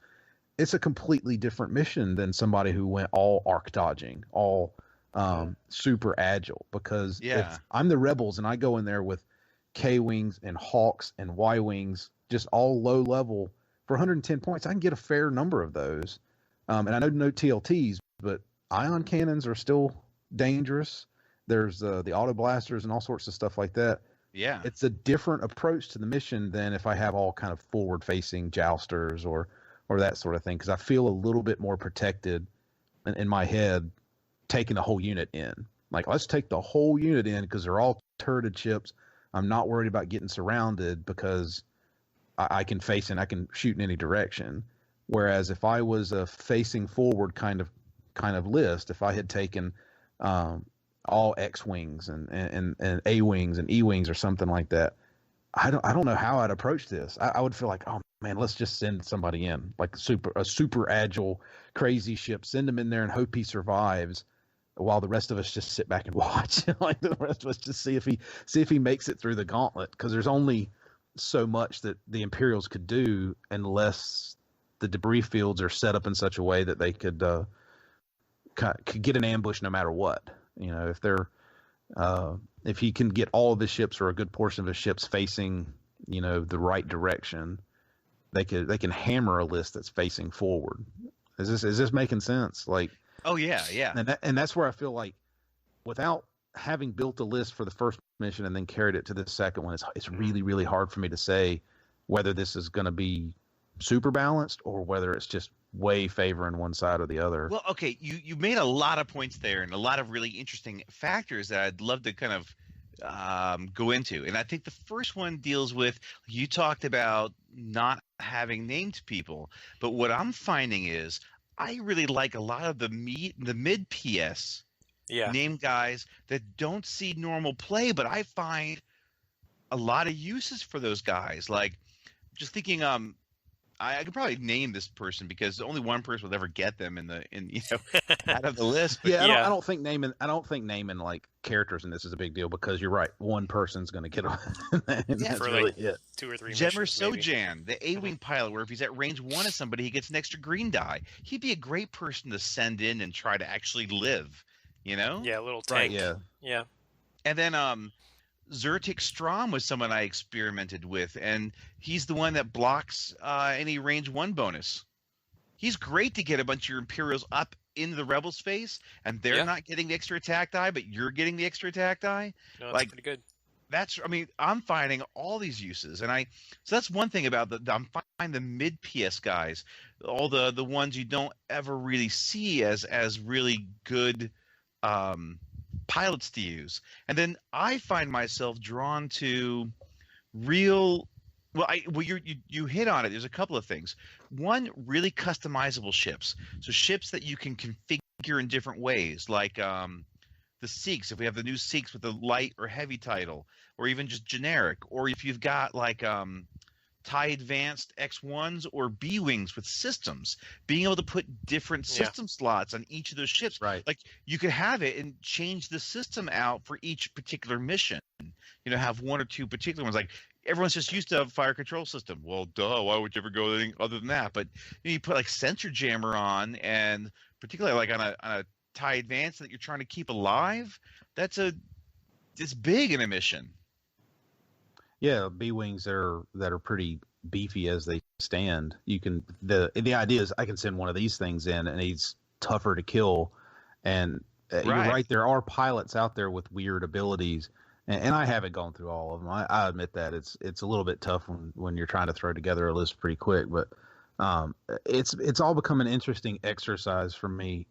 it's a completely different mission than somebody who went all arc dodging, all super agile. Because if I'm the Rebels and I go in there with K-Wings and Hawks and Y-Wings, just all low level, for 110 points, I can get a fair number of those. And I know no TLTs, but ion cannons are still dangerous. There's the auto blasters and all sorts of stuff like that. Yeah. It's a different approach to the mission than if I have all kind of forward-facing jousters or that sort of thing, because I feel a little bit more protected in my head taking the whole unit in. Like, let's take the whole unit in because they're all turreted ships. I'm not worried about getting surrounded because I can face and I can shoot in any direction. Whereas if I was a facing forward kind of list, if I had taken all X-Wings and A-Wings and E-Wings or something like that, I don't know how I'd approach this. I would feel like, oh man, let's just send somebody in, like a super agile, crazy ship, send him in there and hope he survives, while the rest of us just sit back and watch. Like, the rest of us just see if he makes it through the gauntlet, because there's only so much that the Imperials could do unless the debris fields are set up in such a way that they could get an ambush no matter what. You know, if he can get all of his ships or a good portion of his ships facing, you know, the right direction, they can hammer a list that's facing forward. Is this making sense? Like, oh yeah. And that's where I feel like, without having built a list for the first mission and then carried it to the second one, it's really, really hard for me to say whether this is going to be super balanced or whether it's just way favoring one side or the other. Well, okay, you made a lot of points there and a lot of really interesting factors that I'd love to kind of go into. And I think the first one deals with, you talked about not having named people, but what I'm finding is I really like a lot of the mid PS named guys that don't see normal play, but I find a lot of uses for those guys. Like, just thinking, I could probably name this person because only one person will ever get them out of the list. But I don't think naming like characters in this is a big deal, because you're right, one person's going to get them. That's for really like it. 2 or 3 Jemmer missions, maybe. Sojan, the A-Wing pilot, where if he's at range 1 of somebody, he gets an extra green die. He'd be a great person to send in and try to actually live, you know? Yeah, a little tank. Right, yeah. And then Zertik Strom was someone I experimented with, and he's the one that blocks any range 1 bonus. He's great to get a bunch of your Imperials up into the Rebels' face, and they're not getting the extra attack die, but you're getting the extra attack die. No, that's pretty good. I'm finding all these uses, and so that's one thing about I'm finding the mid PS guys, all the ones you don't ever really see as really good pilots to use. And then I find myself drawn to you hit on it. There's a couple of things. One, really customizable ships. So ships that you can configure in different ways, like the Sikhs, if we have the new Sikhs with the light or heavy title, or even just generic, or if you've got like TIE Advanced X1s or B-Wings with systems, being able to put different system slots on each of those ships. Right. Like you could have it and change the system out for each particular mission. Have one or two particular ones. Like everyone's just used to a fire control system. Well, duh, why would you ever go anything other than that? But you put like sensor jammer on, and particularly like on a TIE Advanced that you're trying to keep alive, it's big in a mission. Yeah, B-Wings that are pretty beefy as they stand. You can the idea is I can send one of these things in, and he's tougher to kill. And you're right, there are pilots out there with weird abilities, and I haven't gone through all of them. I admit that it's a little bit tough when you're trying to throw together a list pretty quick, but it's all become an interesting exercise for me.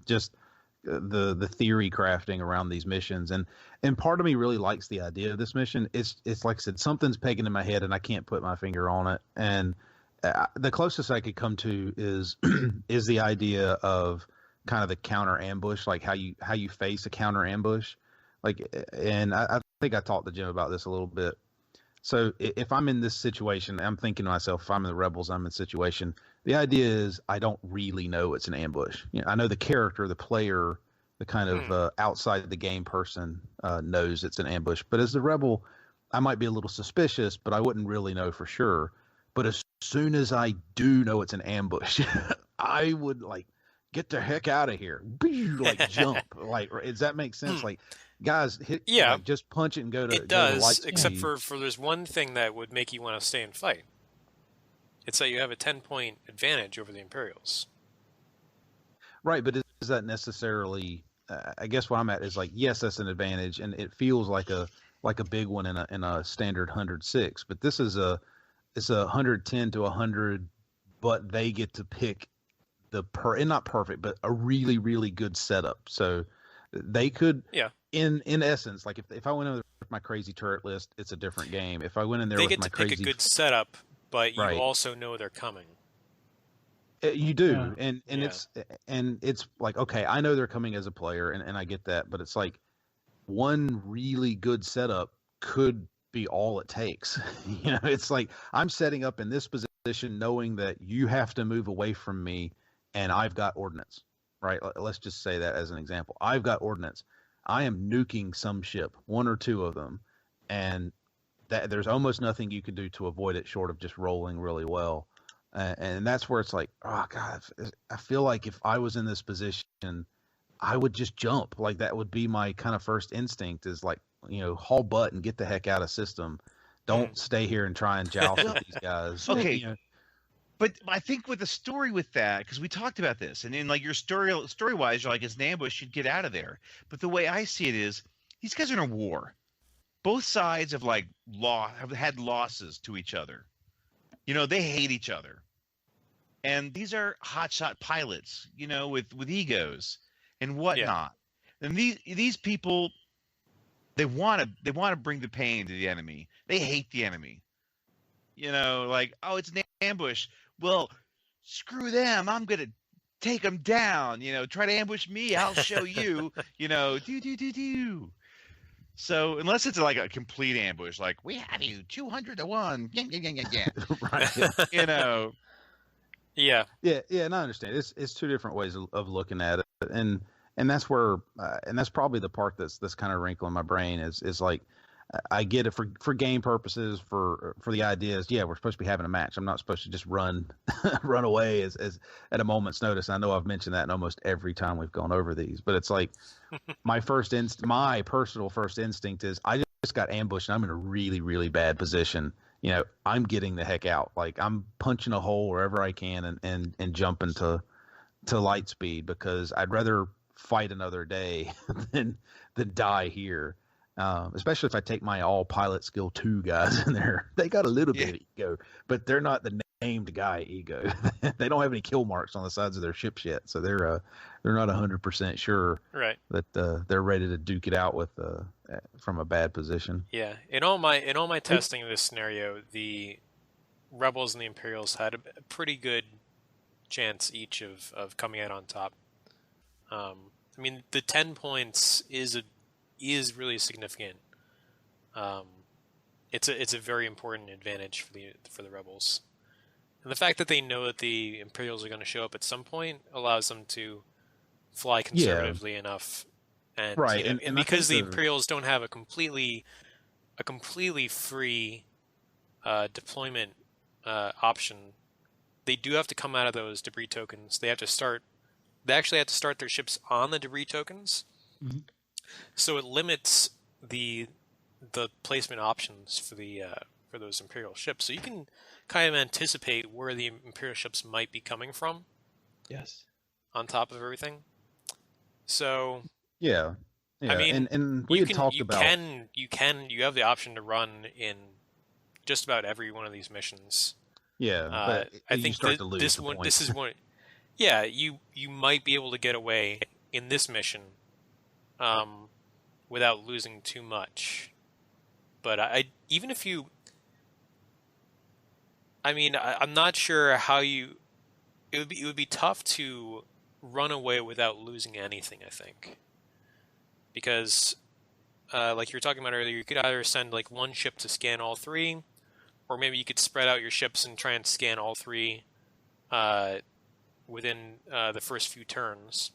Just the theory crafting around these missions, and part of me really likes the idea of this mission. It's like I said, something's pegging in my head and I can't put my finger on it, and the closest I could come to is the idea of kind of the counter ambush, like how you face a counter ambush, like, and I think I talked to Jim about this a little bit. So if I'm in this situation, I'm thinking to myself, if I'm in the Rebels, I'm in a situation. The idea is I don't really know it's an ambush. I know the character, the player, the kind of outside the game person knows it's an ambush. But as the Rebel, I might be a little suspicious, but I wouldn't really know for sure. But as soon as I do know it's an ambush, I would like get the heck out of here, like jump, like. Does that make sense? Like, guys, like, just punch it and go to. It does, except for there's one thing that would make you want to stay and fight. It's that you have a 10-point advantage over the Imperials. Right, but is that necessarily? I guess what I'm at is like, yes, that's an advantage, and it feels like a big one in a standard 106. But this is it's a 110 to 100, but they get to pick and not perfect, but a really, really good setup. So they could, in essence, like if I went in there with my crazy turret list, it's a different game. If I went in there with my crazy, they get to pick a good setup, but you also know they're coming. You do, and it's like, okay, I know they're coming as a player, and I get that, but it's like one really good setup could be all it takes. It's like I'm setting up in this position knowing that you have to move away from me, and I've got ordnance, right? Let's just say that as an example. I've got ordnance. I am nuking some ship, one or two of them, and there's almost nothing you can do to avoid it short of just rolling really well. And that's where it's like, oh God, I feel like if I was in this position, I would just jump. Like that would be my kind of first instinct is like, haul butt and get the heck out of system. Don't stay here and try and joust with these guys. Okay. But I think with the story with that, because we talked about this, and in like your story-wise, you're like, it's an ambush, you'd get out of there. But the way I see it is, these guys are in a war. Both sides have have had losses to each other. They hate each other. And these are hotshot pilots, with egos and whatnot. Yeah. And these people, they want to bring the pain to the enemy. They hate the enemy. Like, oh, it's an ambush. Well, screw them. I'm going to take them down. Try to ambush me. I'll show you, do. So unless it's like a complete ambush, like we have you 200 to 1. Yeah. Right. Yeah. And I understand. It's two different ways of looking at it. And that's where, and that's probably the part that's kind of wrinkle in my brain is like, I get it for game purposes, for the ideas. Yeah, we're supposed to be having a match. I'm not supposed to just run away as at a moment's notice. I know I've mentioned that in almost every time we've gone over these, but it's like my personal first instinct is I just got ambushed and I'm in a really, really bad position. I'm getting the heck out. Like I'm punching a hole wherever I can and jumping to light speed because I'd rather fight another day than die here. Especially if I take my all pilot skill 2 guys in there, they got a little bit of ego, but they're not the named guy ego. They don't have any kill marks on the sides of their ships yet, so they're not 100% sure that they're ready to duke it out with from a bad position. Yeah, in all my testing of this scenario, the Rebels and the Imperials had a pretty good chance each of coming out on top. I mean, the 10 points is really significant. It's a very important advantage for the rebels. And the fact that they know that the Imperials are going to show up at some point allows them to fly conservatively enough. And, right, you know, and I because the think Imperials don't have a completely free deployment option, they do have to come out of those debris tokens. They actually have to start their ships on the debris tokens. Mm-hmm. So it limits the placement options for those Imperial ships. So you can kind of anticipate where the Imperial ships might be coming from. Yes. On top of everything. So yeah. I mean, and we had talked about you have the option to run in just about every one of these missions. Yeah, but I think this is one. Yeah, you might be able to get away in this mission, without losing too much. But even if you, I mean, I'm not sure how you. It would be tough to run away without losing anything, I think. Because, like you were talking about earlier, you could either send like one ship to scan all three, or maybe you could spread out your ships and try and scan all three within the first few turns.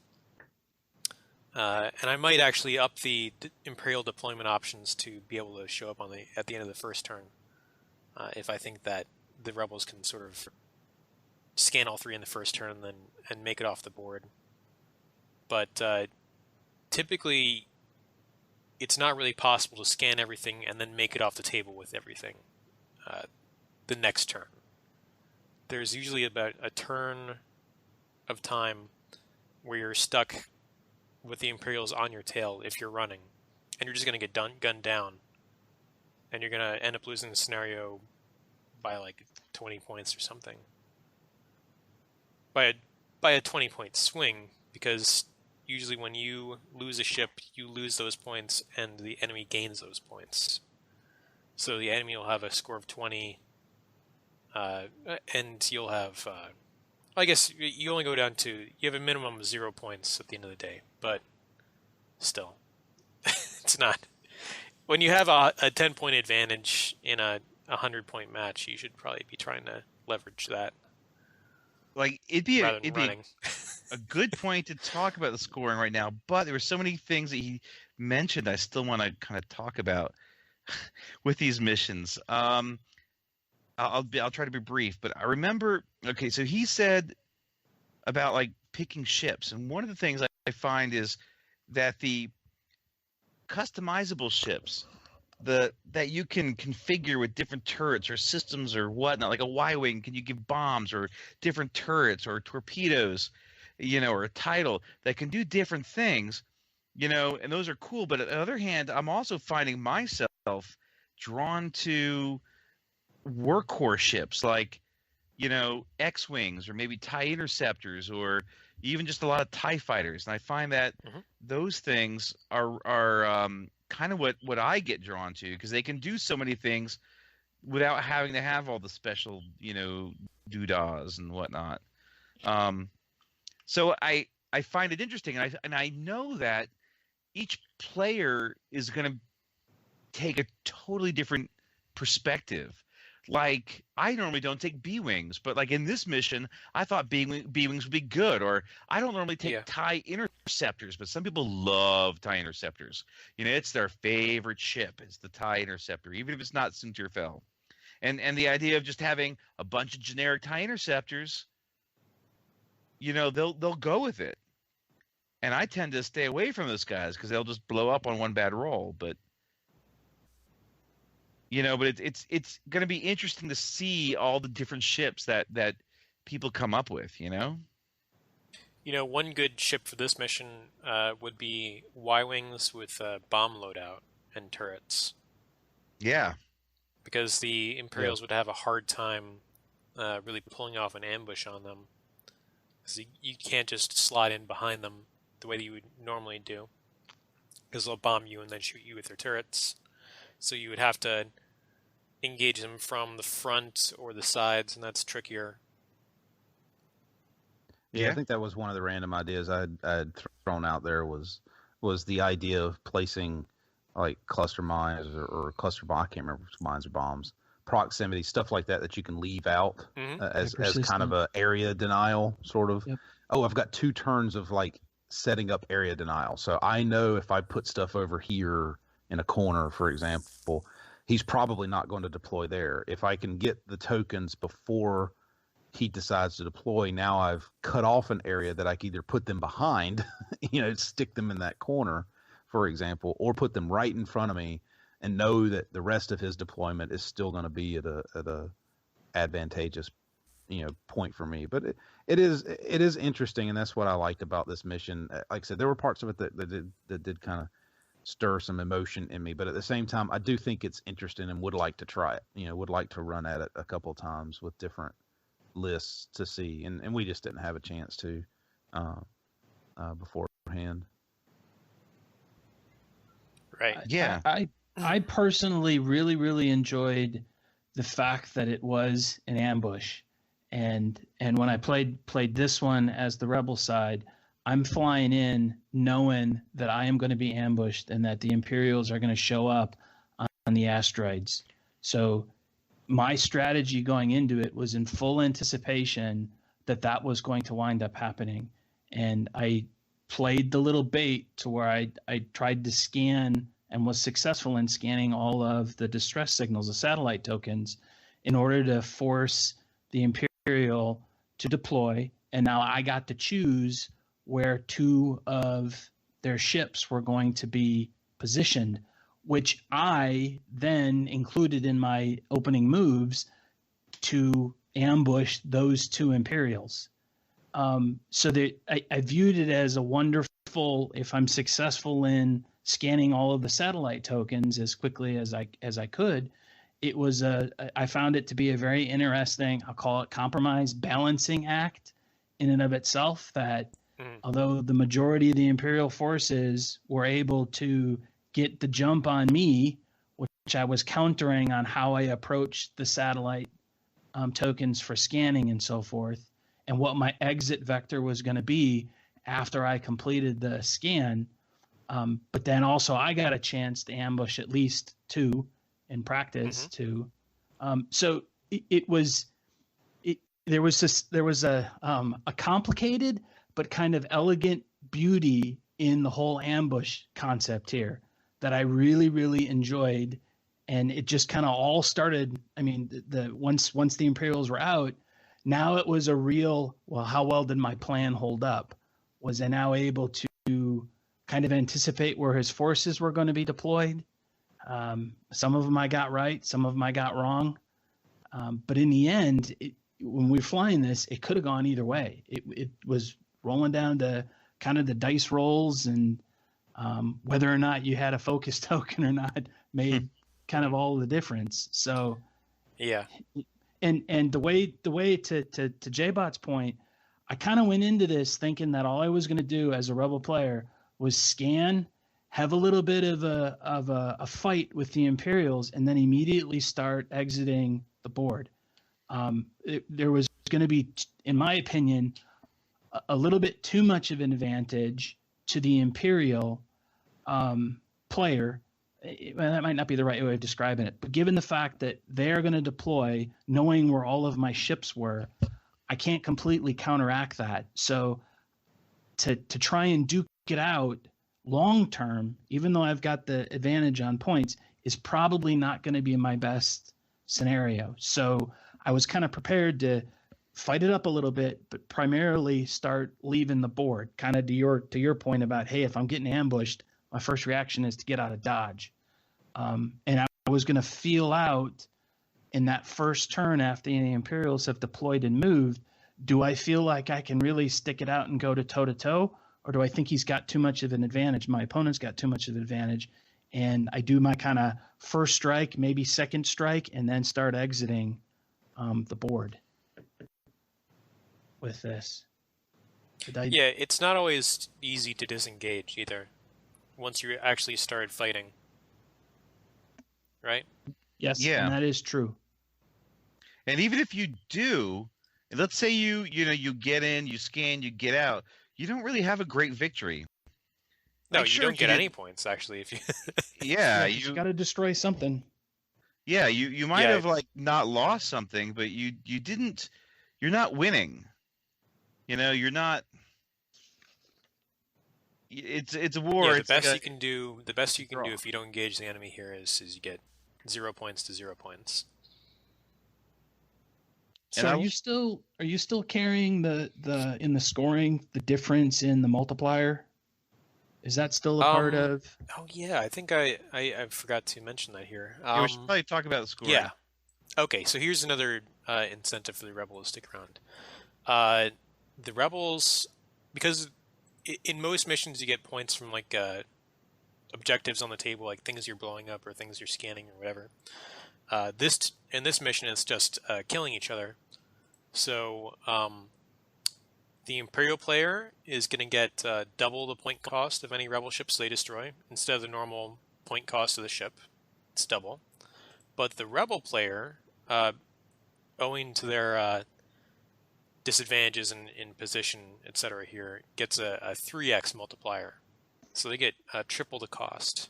And I might actually up the Imperial deployment options to be able to show up at the end of the first turn, if I think that the rebels can sort of scan all three in the first turn and make it off the board. But typically, it's not really possible to scan everything and then make it off the table with everything the next turn. There's usually about a turn of time where you're stuck with the Imperials on your tail if you're running, and you're just going to get gunned down, and you're going to end up losing the scenario by like 20 points or something. By a 20-point swing, because usually when you lose a ship, you lose those points, and the enemy gains those points. So the enemy will have a score of 20, and you'll have... I guess you only go down to... You have a minimum of 0 points at the end of the day, but still. It's not... When you have a 10-point advantage in a 100-point match, you should probably be trying to leverage that. Like, it'd be a good point to talk about the scoring right now, but there were so many things that he mentioned I still want to kind of talk about with these missions. I'll try to be brief, but I remember, okay, so he said about like picking ships, and one of the things I find is that the customizable ships that you can configure with different turrets or systems or whatnot, like a Y-wing, can you give bombs or different turrets or torpedoes, or a title that can do different things, and those are cool. But on the other hand, I'm also finding myself drawn to workhorse ships like, X-wings or maybe TIE interceptors or even just a lot of TIE fighters. And I find that those things are kind of what I get drawn to, because they can do so many things without having to have all the special, doodahs and whatnot. So I find it interesting, and I know that each player is going to take a totally different perspective. Like, I normally don't take B-wings, but like in this mission, I thought B-wings would be good. Or I don't normally take TIE interceptors, but some people love TIE interceptors. It's their favorite ship. It's the TIE interceptor, even if it's not Suntirfell. And the idea of just having a bunch of generic TIE interceptors, they'll go with it. And I tend to stay away from those guys because they'll just blow up on one bad roll. But but it's going to be interesting to see all the different ships that people come up with, One good ship for this mission would be Y-wings with bomb loadout and turrets. Yeah. Because the Imperials would have a hard time really pulling off an ambush on them. Because you can't just slide in behind them the way that you would normally do. Because they'll bomb you and then shoot you with their turrets. So you would have to engage them from the front or the sides, and that's trickier. Yeah, I think that was one of the random ideas I had thrown out there was the idea of placing like cluster mines or cluster bomb. I can't remember if it's mines or bombs. Proximity stuff like that you can leave out as kind of a area denial sort of. Yep. Oh, I've got 2 turns of like setting up area denial, so I know if I put stuff over here in a corner, for example, he's probably not going to deploy there. If I can get the tokens before he decides to deploy, now I've cut off an area that I can either put them behind, stick them in that corner, for example, or put them right in front of me and know that the rest of his deployment is still going to be at a advantageous, point for me. But it is interesting, and that's what I liked about this mission. Like I said, there were parts of it that did kind of stir some emotion in me, but at the same time, I do think it's interesting and would like to try it. Would like to run at it a couple of times with different lists to see, and we just didn't have a chance to beforehand. Right. Yeah. I personally really enjoyed the fact that it was an ambush, and when I played this one as the rebel side, I'm flying in knowing that I am going to be ambushed and that the Imperials are going to show up on the asteroids. So my strategy going into it was in full anticipation that was going to wind up happening. And I played the little bait to where I tried to scan and was successful in scanning all of the distress signals, the satellite tokens, in order to force the Imperial to deploy. And now I got to choose where 2 of their ships were going to be positioned, which I then included in my opening moves to ambush those 2 Imperials. So that I viewed it as a wonderful, if I'm successful in scanning all of the satellite tokens as quickly as I could, it was I found it to be a very interesting, I'll call it compromise balancing act in and of itself, that although the majority of the Imperial forces were able to get the jump on me, which I was countering on how I approached the satellite tokens for scanning and so forth, and what my exit vector was going to be after I completed the scan. But then also I got a chance to ambush at least 2 in practice too. So there was a complicated but kind of elegant beauty in the whole ambush concept here that I really enjoyed. And it just kind of all started. I mean, once the Imperials were out, now it was a real, well, how well did my plan hold up? Was I now able to kind of anticipate where his forces were going to be deployed? Some of them I got right, some of them I got wrong. But in the end, when we were flying this, it could have gone either way. It was rolling down to kind of the dice rolls, and whether or not you had a focus token or not made kind of all the difference. So yeah. And the way to J-Bot's point, I kind of went into this thinking that all I was going to do as a rebel player was scan, have a little bit of a fight with the Imperials, and then immediately start exiting the board. There was going to be, in my opinion, a little bit too much of an advantage to the Imperial player. Well, that might not be the right way of describing it, but given the fact that they're going to deploy knowing where all of my ships were, I can't completely counteract that. So to try and duke it out long term, even though I've got the advantage on points, is probably not going to be my best scenario. So I was kind of prepared to fight it up a little bit, but primarily start leaving the board, kind of to your point about, hey, if I'm getting ambushed, my first reaction is to get out of dodge. And I was going to feel out in that first turn after the Imperials have deployed and moved. Do I feel like I can really stick it out and go to toe-to-toe? Or do I think he's got too much of an advantage? My opponent's got too much of an advantage. And I do my kind of first strike, maybe second strike, and then start exiting the board with this. Yeah, it's not always easy to disengage either once you actually start fighting. Right? Yes, yeah. And that is true. And even if you do, let's say you get in, you scan, you get out, you don't really have a great victory. No, like, you sure, don't get did- any points actually if you. Yeah, you got to destroy something. Yeah, you might Yeah. have like not lost something, but you didn't. You're not winning. You know, you're not. It's a war. Yeah, the it's best like you can do. The best you can do draw. if you don't engage the enemy here is you get 0 points to 0 points. So are you still carrying the in the scoring the difference in the multiplier? Is that still a part of? Oh yeah, I think I forgot to mention that here. Yeah, we should probably talk about the scoring. Yeah. Okay, so here's another incentive for the rebels to stick around. The rebels, because in most missions you get points from like objectives on the table, like things you're blowing up or things you're scanning or whatever. In this mission it's just killing each other. So the Imperial player is going to get double the point cost of any rebel ships they destroy instead of the normal point cost of the ship. It's double. But the rebel player, owing to their disadvantages in position, etc. here, gets a 3x multiplier. So they get triple the cost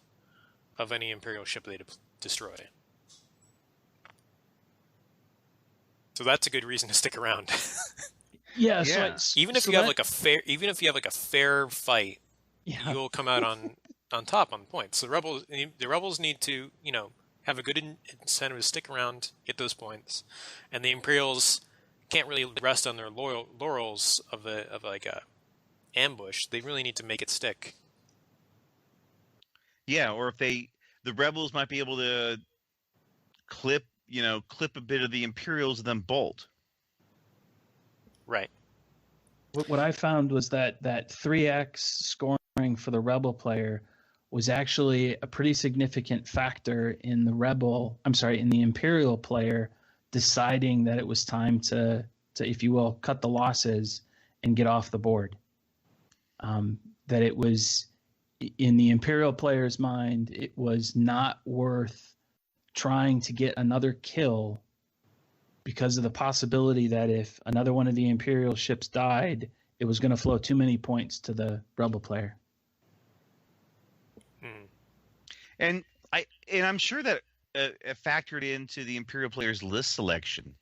of any Imperial ship they destroy. So that's a good reason to stick around. Yeah. Even if you have like a fair fight, you'll come out on top on points. So the rebels need to, have a good incentive to stick around, get those points, and the Imperials can't really rest on their laurels of like a ambush. They really need to make it stick. Yeah, or if the rebels might be able to clip a bit of the Imperials and then bolt. Right. What I found was that 3x scoring for the rebel player was actually a pretty significant factor in the Imperial player deciding that it was time to, if you will, cut the losses and get off the board. That it was, in the Imperial player's mind, it was not worth trying to get another kill because of the possibility that if another one of the Imperial ships died, it was going to flow too many points to the rebel player. And I'm sure that it factored into the Imperial player's list selection.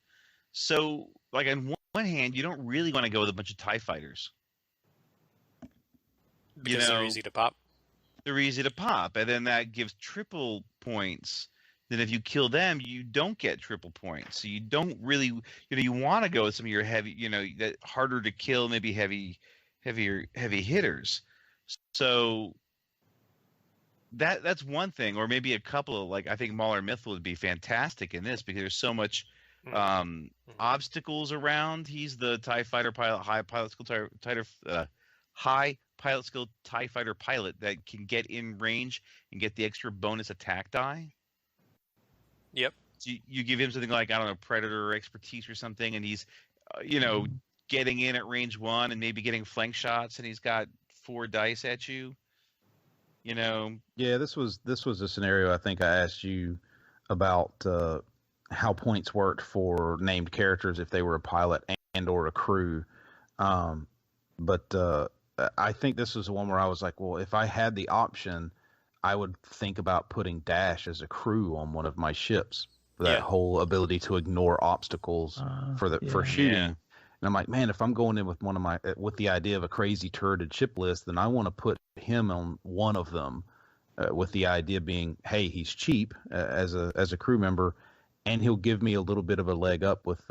So, like, on one hand, you don't really want to go with a bunch of TIE fighters. Because they're easy to pop. They're easy to pop, and then that gives triple points. Then if you kill them, you don't get triple points. So you don't really, you want to go with some of your heavy, that harder to kill, maybe heavy hitters. So that's one thing, or maybe a couple of, like, I think Mauler Myth would be fantastic in this because there's so much obstacles around. He's the TIE fighter pilot, high pilot skill TIE fighter pilot that can get in range and get the extra bonus attack die. Yep. So you give him something like, I don't know, Predator expertise or something, and he's, getting in at range 1 and maybe getting flank shots, and he's got 4 dice at you. Yeah, this was a scenario I think I asked you about how points worked for named characters if they were a pilot and or a crew. But I think this was the one where I was like, well, if I had the option, I would think about putting Dash as a crew on one of my ships. That whole ability to ignore obstacles for shooting. Yeah. And I'm like, man, if I'm going in with with the idea of a crazy turreted ship list, then I want to put him on one of them, with the idea being, hey, he's cheap as a crew member, and he'll give me a little bit of a leg up with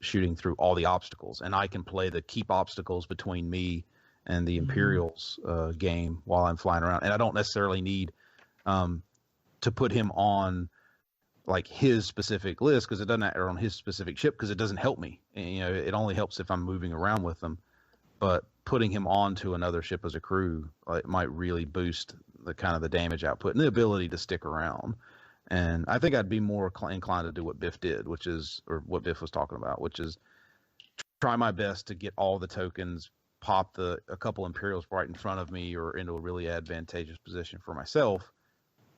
shooting through all the obstacles, and I can play the keep obstacles between me and the Imperials game while I'm flying around, and I don't necessarily need to put him on like his specific list because it doesn't, or on his specific ship because it doesn't help me. And, it only helps if I'm moving around with them. But putting him onto another ship as a crew might really boost the kind of the damage output and the ability to stick around. And I think I'd be more inclined to do what Biff did, or what Biff was talking about, which is try my best to get all the tokens, pop a couple Imperials right in front of me or into a really advantageous position for myself,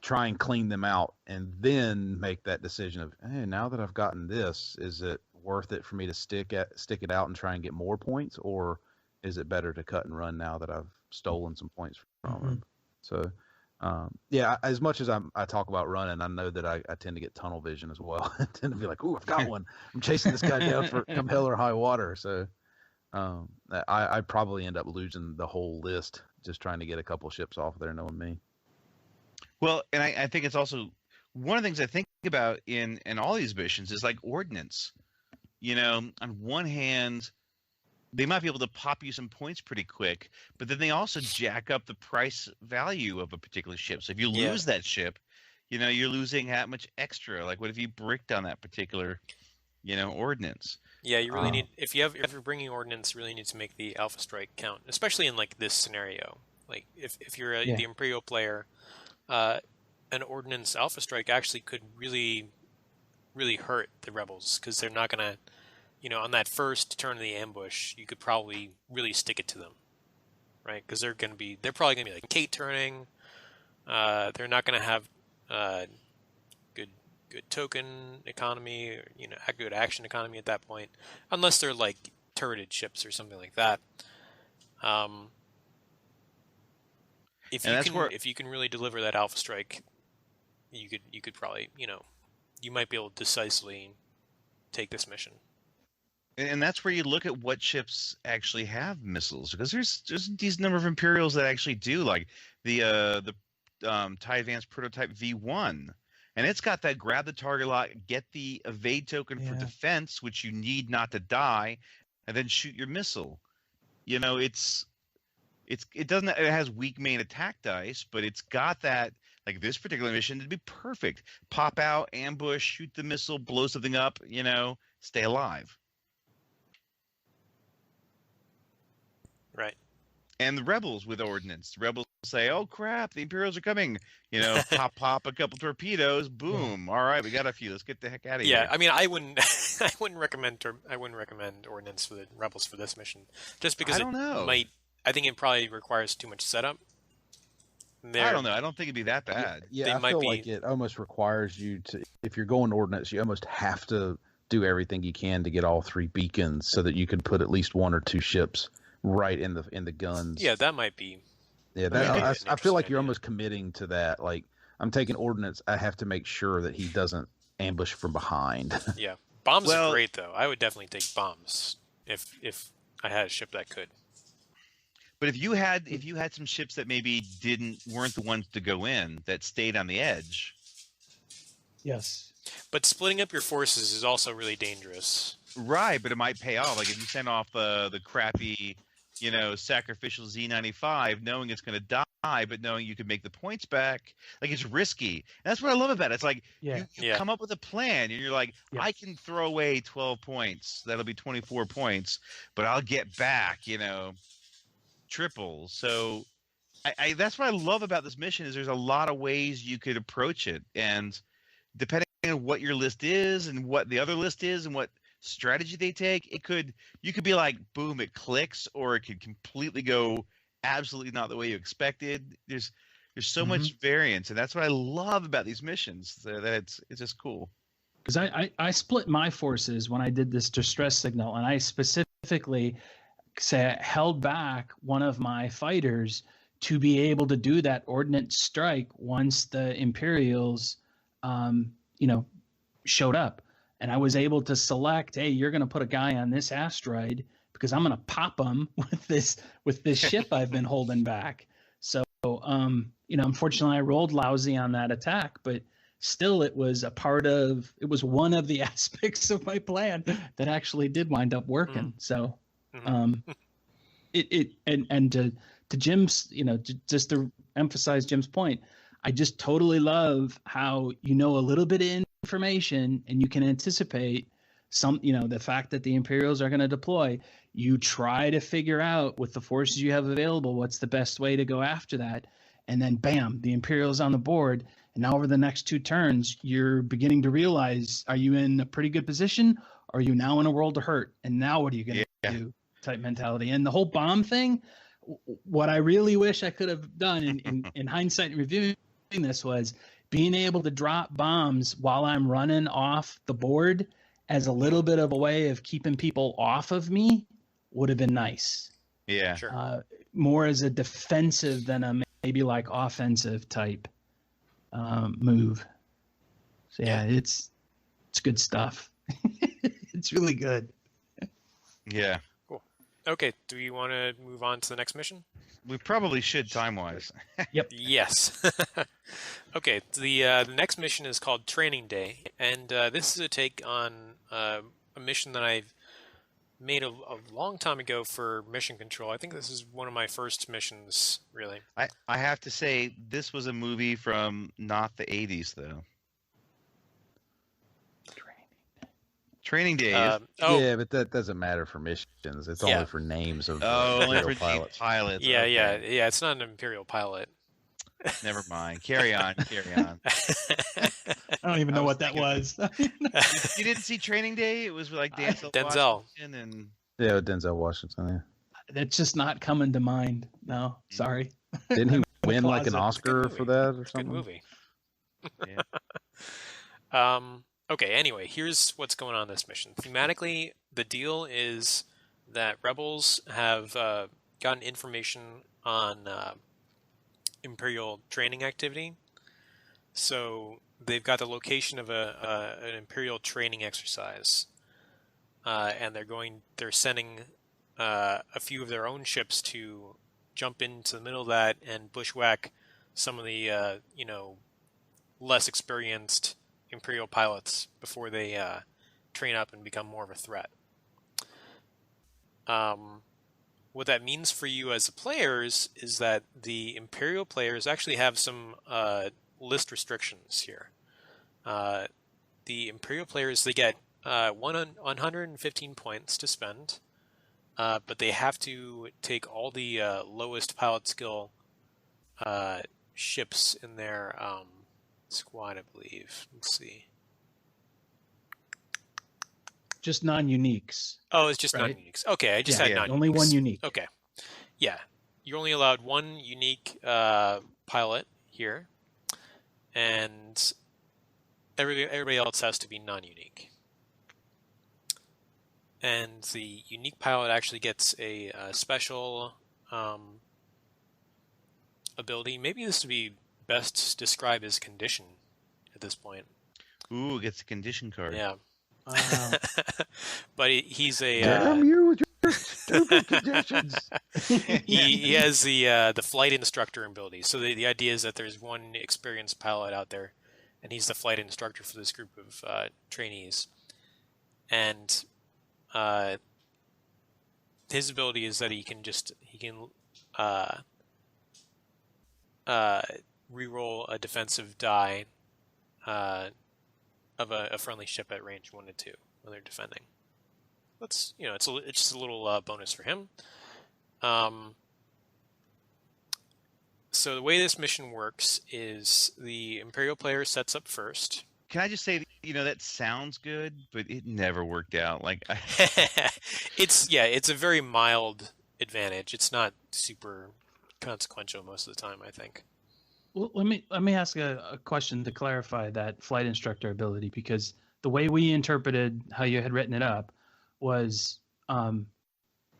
try and clean them out, and then make that decision of, hey, now that I've gotten this, is it worth it for me to stick it out and try and get more points, or is it better to cut and run now that I've stolen some points from them? So, yeah, as much as I talk about running, I know that I tend to get tunnel vision as well. I tend to be like, "Ooh, I've got one! I'm chasing this guy down for come hell or high water." So, I probably end up losing the whole list just trying to get a couple ships off there, knowing me. Well, and I think it's also one of the things I think about in all these missions is like ordnance. You know, on one hand, they might be able to pop you some points pretty quick, but then they also jack up the price value of a particular ship. So if you lose that ship, you know, you're losing that much extra. Like, what if you bricked on that particular, you know, ordnance? Yeah, you really need, if you're bringing ordnance, you really need to make the Alpha Strike count, especially in like this scenario. Like if you're the Imperial player, an ordnance Alpha Strike actually could really hurt the rebels, because they're not gonna, you know, on that first turn of the ambush, you could probably really stick it to them, right? Because they're probably gonna be like Kate turning. They're not gonna have good token economy, or, you know, good action economy at that point, unless they're like turreted ships or something like that. If you can really deliver that Alpha Strike, you could probably, you know, you might be able to decisively take this mission. And that's where you look at what ships actually have missiles, because there's these number of Imperials that actually do, like the TIE Advanced Prototype V1, and it's got that grab the target lock, get the evade token for defense, which you need not to die, and then shoot your missile. You know, it has weak main attack dice, but it's got that, like this particular mission, to be perfect. Pop out, ambush, shoot the missile, blow something up, you know, stay alive. Right. And the rebels with ordnance. The rebels say, "Oh crap, the Imperials are coming!" You know, pop a couple torpedoes, boom. All right, we got a few. Let's get the heck out of here. Yeah, I mean, I wouldn't recommend ordnance for the rebels for this mission, just because I think it probably requires too much setup. I don't know. I don't think it'd be that bad. Yeah, I feel like it almost requires you to, if you're going ordnance, you almost have to do everything you can to get all 3 beacons so that you can put at least 1 or 2 ships right in the guns. Yeah, that might be. Yeah, I feel like you're almost committing to that. Like, I'm taking ordnance, I have to make sure that he doesn't ambush from behind. Yeah, bombs are great though. I would definitely take bombs if I had a ship that could. But if you had some ships that maybe weren't the ones to go in, that stayed on the edge. Yes. But splitting up your forces is also really dangerous. Right, but it might pay off. Like if you send off the crappy, you know, sacrificial Z95, knowing it's going to die, but knowing you can make the points back, like it's risky. And that's what I love about it. It's like you come up with a plan, and you're like, I can throw away 12 points. That'll be 24 points, but I'll get back, you know, triple. So that's what I love about this mission is there's a lot of ways you could approach it, and depending on what your list is and what the other list is and what strategy they take, you could be like, boom, it clicks, or it could completely go absolutely not the way you expected. There's so much variance, and that's what I love about these missions, that it's just cool. Because I split my forces when I did this distress signal, and I specifically held back one of my fighters to be able to do that ordnance strike once the Imperials showed up. And I was able to select, hey, you're going to put a guy on this asteroid because I'm going to pop him with this ship I've been holding back. So, unfortunately I rolled lousy on that attack, but still it was one of the aspects of my plan that actually did wind up working. So, to Jim's, just to emphasize Jim's point, I just totally love how a little bit of information and you can anticipate the fact that the Imperials are going to deploy. You try to figure out with the forces you have available what's the best way to go after that, and then bam, the Imperials on the board. And now over the next 2 turns, you're beginning to realize, are you in a pretty good position, or are you now in a world to hurt? And now what are you going to do? Type mentality. And the whole bomb thing, what I really wish I could have done in hindsight reviewing this was being able to drop bombs while I'm running off the board as a little bit of a way of keeping people off of me would have been nice. Yeah. Sure. More as a defensive than a maybe like offensive type move. So yeah, it's good stuff. It's really good. Yeah. Cool. Okay, do you want to move on to the next mission? We probably should time-wise. Yep. Yes. Okay, the next mission is called Training Day, and this is a take on a mission that I've made a long time ago for Mission Control. I think this is one of my first missions, really. I have to say, this was a movie from not the 80s, though. Training Day. Yeah, but that doesn't matter for missions. It's only for names of only for pilots. pilots. Yeah, okay. yeah. It's not an Imperial pilot. Never mind. Carry on. Carry on. I don't even know what that was. You didn't see Training Day? It was like Denzel. Washington and Yeah, Denzel Washington. Yeah. That's just not coming to mind. No, sorry. Didn't he win like an Oscar for that or something? Good movie. Yeah. Okay, anyway, here's what's going on in this mission. Thematically, the deal is that rebels have gotten information on Imperial training activity. So they've got the location of an Imperial training exercise, and they're sending a few of their own ships to jump into the middle of that and bushwhack some of the less experienced Imperial pilots before they train up and become more of a threat. What that means for you as the players is that the Imperial players actually have some list restrictions here. The Imperial players, they get 115 points to spend, but they have to take all the lowest pilot skill ships in their squad, I believe. Let's see. Just non-uniques. Oh, it's just right? non-uniques. Okay, I just had non-uniques. Only one unique. Okay. Yeah. You're only allowed one unique pilot here, and everybody else has to be non-unique. And the unique pilot actually gets a special ability. Maybe this would be best described as condition at this point. Ooh, gets a condition card. Yeah. But he's a damn you with your stupid conditions. he has the flight instructor ability. So the idea is that there's one experienced pilot out there, and he's the flight instructor for this group of trainees. And his ability is that he can reroll a defensive die of a friendly ship at range 1 to 2 when they're defending. That's it's just a little bonus for him. So the way this mission works is the Imperial player sets up first. Can I just say, that sounds good, but it never worked out. Like, it's a very mild advantage. It's not super consequential most of the time, I think. Well, let me ask a question to clarify that flight instructor ability, because the way we interpreted how you had written it up was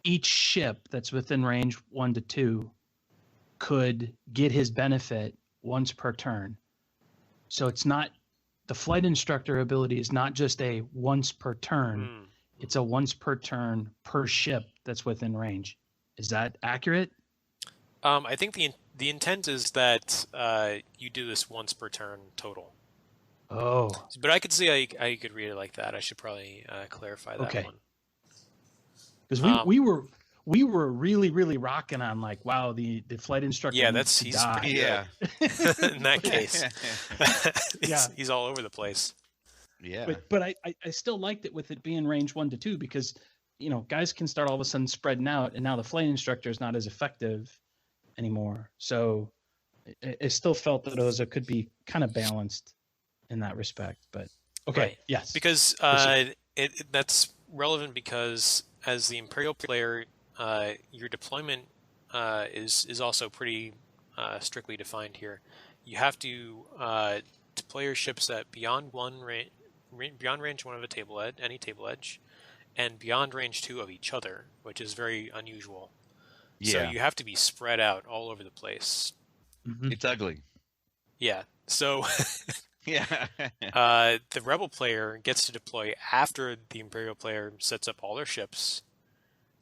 each ship that's within range 1 to 2 could get his benefit once per turn. So it's not, the flight instructor ability is not just a once per turn, it's a once per turn per ship that's within range. Is that accurate? I think the intent is that you do this once per turn total. Oh. But I could see how you could read it like that. I should probably clarify that one. Because we were really, really rocking on like, wow, the flight instructor. Yeah, he's pretty good. In that case. He's all over the place. Yeah. But I still liked it with it being range 1 to 2, because guys can start all of a sudden spreading out, and now the flight instructor is not as effective anymore. So I still felt that those could be kind of balanced in that respect. But okay, right. Yes, because that's relevant, because as the Imperial player, your deployment is also pretty strictly defined here. You have to deploy your ships at beyond range 1 of any table edge, and beyond range 2 of each other, which is very unusual. Yeah. So you have to be spread out all over the place. It's ugly. Yeah. So Yeah. the Rebel player gets to deploy after the Imperial player sets up all their ships,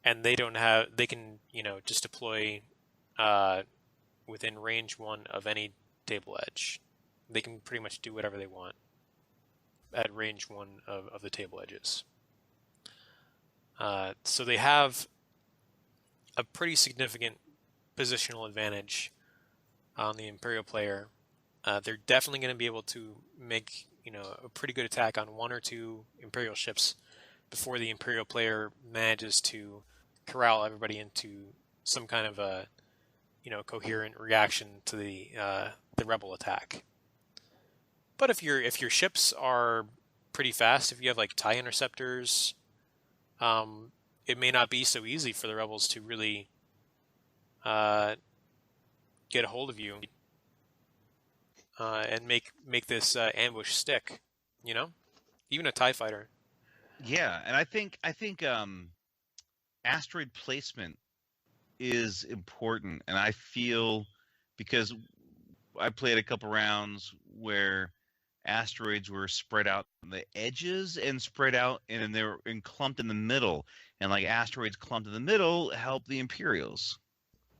and they can, just deploy within range 1 of any table edge. They can pretty much do whatever they want at range 1 of the table edges. So they have a pretty significant positional advantage on the Imperial player. They're definitely going to be able to make a pretty good attack on 1 or 2 Imperial ships before the Imperial player manages to corral everybody into some kind of a coherent reaction to the Rebel attack. But if your ships are pretty fast, if you have like TIE interceptors, it may not be so easy for the Rebels to really get a hold of you and make this ambush stick. Even a TIE fighter. Yeah, and I think asteroid placement is important, and I feel, because I played a couple rounds where asteroids were spread out on the edges and spread out, and they were clumped in the middle, and like asteroids clumped in the middle help the Imperials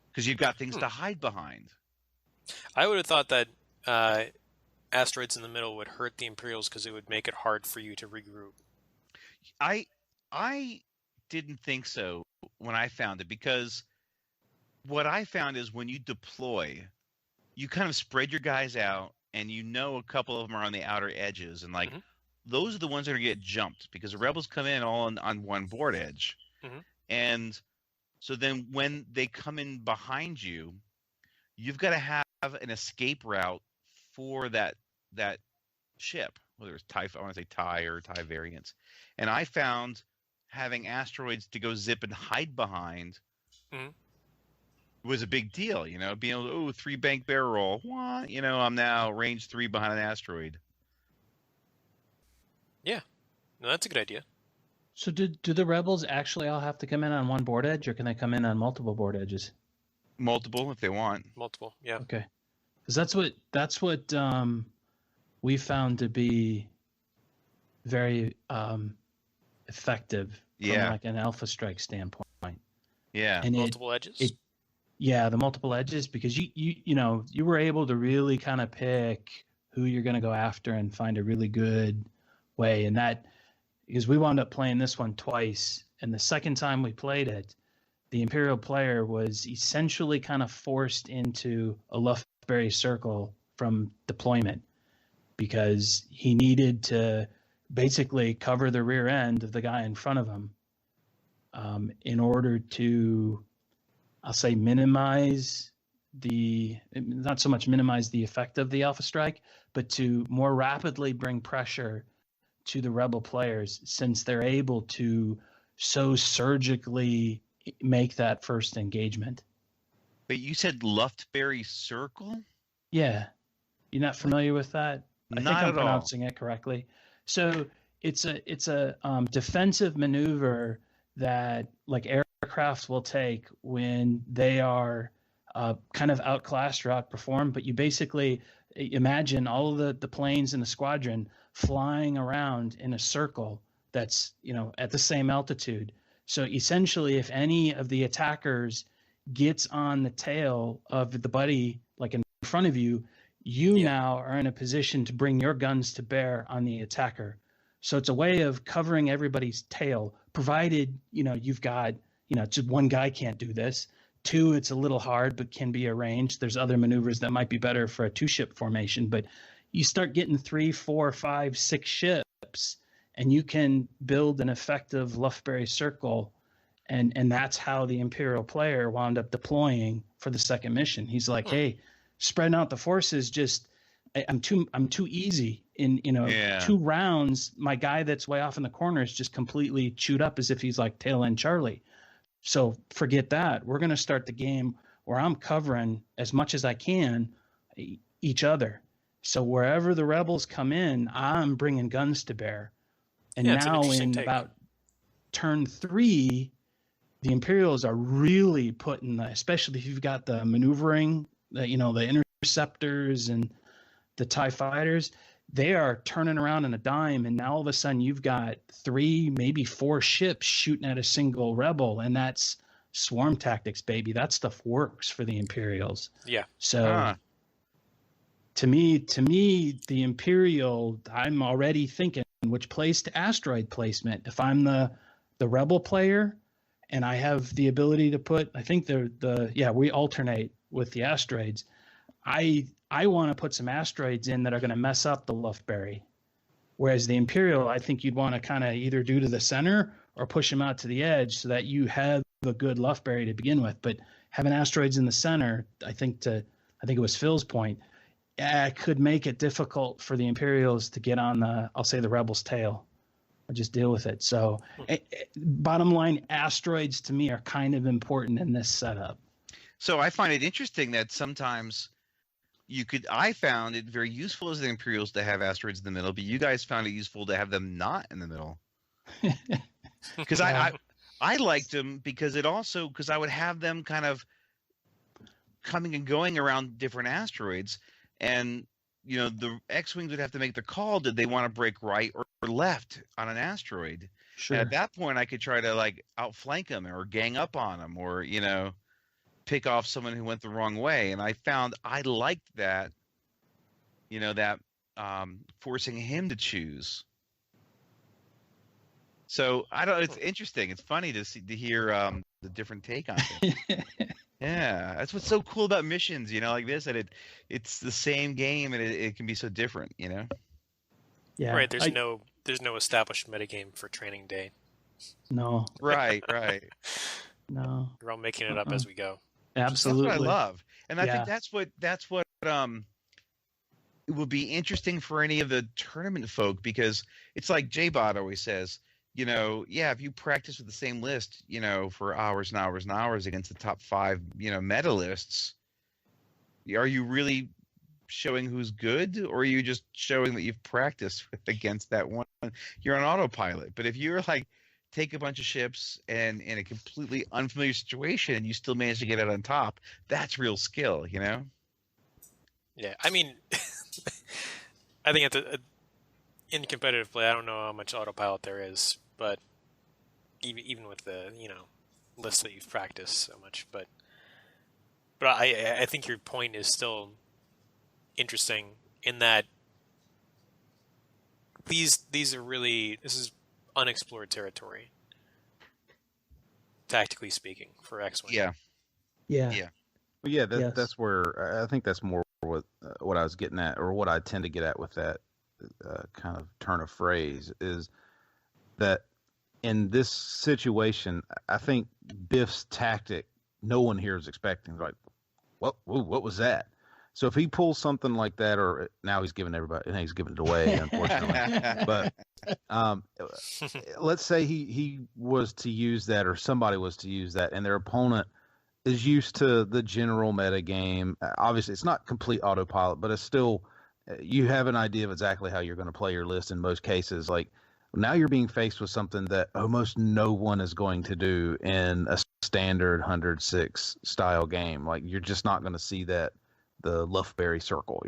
because you've got things to hide behind. I would have thought that asteroids in the middle would hurt the Imperials because it would make it hard for you to regroup. I didn't think so when I found it, because what I found is when you deploy, you kind of spread your guys out, and a couple of them are on the outer edges, and those are the ones that are going to get jumped because the Rebels come in all on one board edge. And so then when they come in behind you, you've got to have an escape route for that ship, whether it's TIE, I want to say TIE or TIE variants. And I found having asteroids to go zip and hide behind was a big deal, being able to, 3 bank barrel roll. What? I'm now range 3 behind an asteroid. Yeah. No, that's a good idea. So do the Rebels actually all have to come in on one board edge, or can they come in on multiple board edges? Multiple if they want. Multiple, yeah. Okay. Because that's what we found to be very effective from like an Alpha Strike standpoint. Yeah. And multiple edges? Yeah, the multiple edges, because you were able to really kind of pick who you're going to go after and find a really good way. And that, because we wound up playing this one twice, and the second time we played it, the Imperial player was essentially kind of forced into a Lufberry circle from deployment because he needed to basically cover the rear end of the guy in front of him in order to, I'll say, minimize not so much minimize the effect of the Alpha Strike, but to more rapidly bring pressure to the Rebel players, since they're able to so surgically make that first engagement. But you said Lufberry Circle? Yeah. You're not familiar with that? I think I'm pronouncing it correctly. So it's a defensive maneuver that like aircraft will take when they are kind of outclassed or outperformed, but you basically imagine all of the planes in the squadron flying around in a circle that's, at the same altitude. So essentially, if any of the attackers gets on the tail of the buddy, like in front of you, now are in a position to bring your guns to bear on the attacker. So it's a way of covering everybody's tail, provided, you've got, just one guy can't do this. 2, it's a little hard, but can be arranged. There's other maneuvers that might be better for a 2-ship formation, but you start getting 3, 4, 5, 6 ships, and you can build an effective Lufberry circle, and that's how the Imperial player wound up deploying for the second mission. He's like, hey, spreading out the forces, I'm too easy. In 2 rounds, my guy that's way off in the corner is just completely chewed up as if he's like tail end Charlie. So forget that. We're going to start the game where I'm covering as much as I can each other. So wherever the Rebels come in, I'm bringing guns to bear. And now in about turn 3, the Imperials are really putting, especially if you've got the maneuvering, the interceptors and the TIE fighters, they are turning around in a dime, and now all of a sudden you've got 3, maybe 4 ships shooting at a single rebel, and that's swarm tactics, baby. That stuff works for the Imperials. Yeah. So to me, the Imperial, I'm already thinking which plays to asteroid placement. If I'm the rebel player and I have the ability to put, I think we alternate with the asteroids. I want to put some asteroids in that are going to mess up the Luftberry. Whereas the Imperial, I think you'd want to kind of either do to the center or push them out to the edge so that you have a good Luftberry to begin with. But having asteroids in the center, I think it was Phil's point, could make it difficult for the Imperials to get on the Rebels' tail. Or just deal with it. So bottom line, asteroids to me are kind of important in this setup. So I find it interesting that sometimes I found it very useful as the Imperials to have asteroids in the middle, but you guys found it useful to have them not in the middle. Because I liked them because I would have them kind of coming and going around different asteroids, and the X-Wings would have to make the call. Did they want to break right or left on an asteroid? Sure. And at that point, I could try to outflank them or gang up on them or, pick off someone who went the wrong way. And I found I liked that, forcing him to choose. So it's interesting. It's funny to hear the different take on it. Yeah, that's what's so cool about missions, like this, that it's the same game and it can be so different, Yeah. Right. There's no established metagame for training day. No. Right. No. We're all making it up as we go. Absolutely. That's what I love, and I think that's what it would be interesting for any of the tournament folk, because it's like J-Bot always says. If you practice with the same list, for hours and hours and hours against the top 5, meta lists, are you really showing who's good, or are you just showing that you've practiced against that one? You're on autopilot. But if you're take a bunch of ships and in a completely unfamiliar situation and you still manage to get out on top, that's real skill, Yeah, I mean, I think in competitive play, I don't know how much autopilot there is, but even with the lists that you've practiced so much, but I think your point is still interesting in that this is unexplored territory, tactically speaking, for X-Wing. Yeah. Well, yeah, that's where I think that's more what I was getting at, or what I tend to get at with that kind of turn of phrase, is that in this situation, I think Biff's tactic, no one here is expecting. Like, what was that? So if he pulls something like that, or now he's giving it away, unfortunately. But let's say he was to use that, or somebody was to use that, and their opponent is used to the general meta game. Obviously, it's not complete autopilot, but it's still, you have an idea of exactly how you're going to play your list in most cases. Like, now you're being faced with something that almost no one is going to do in a standard 106 style game. Like, you're just not going to see that. The Luftberry circle.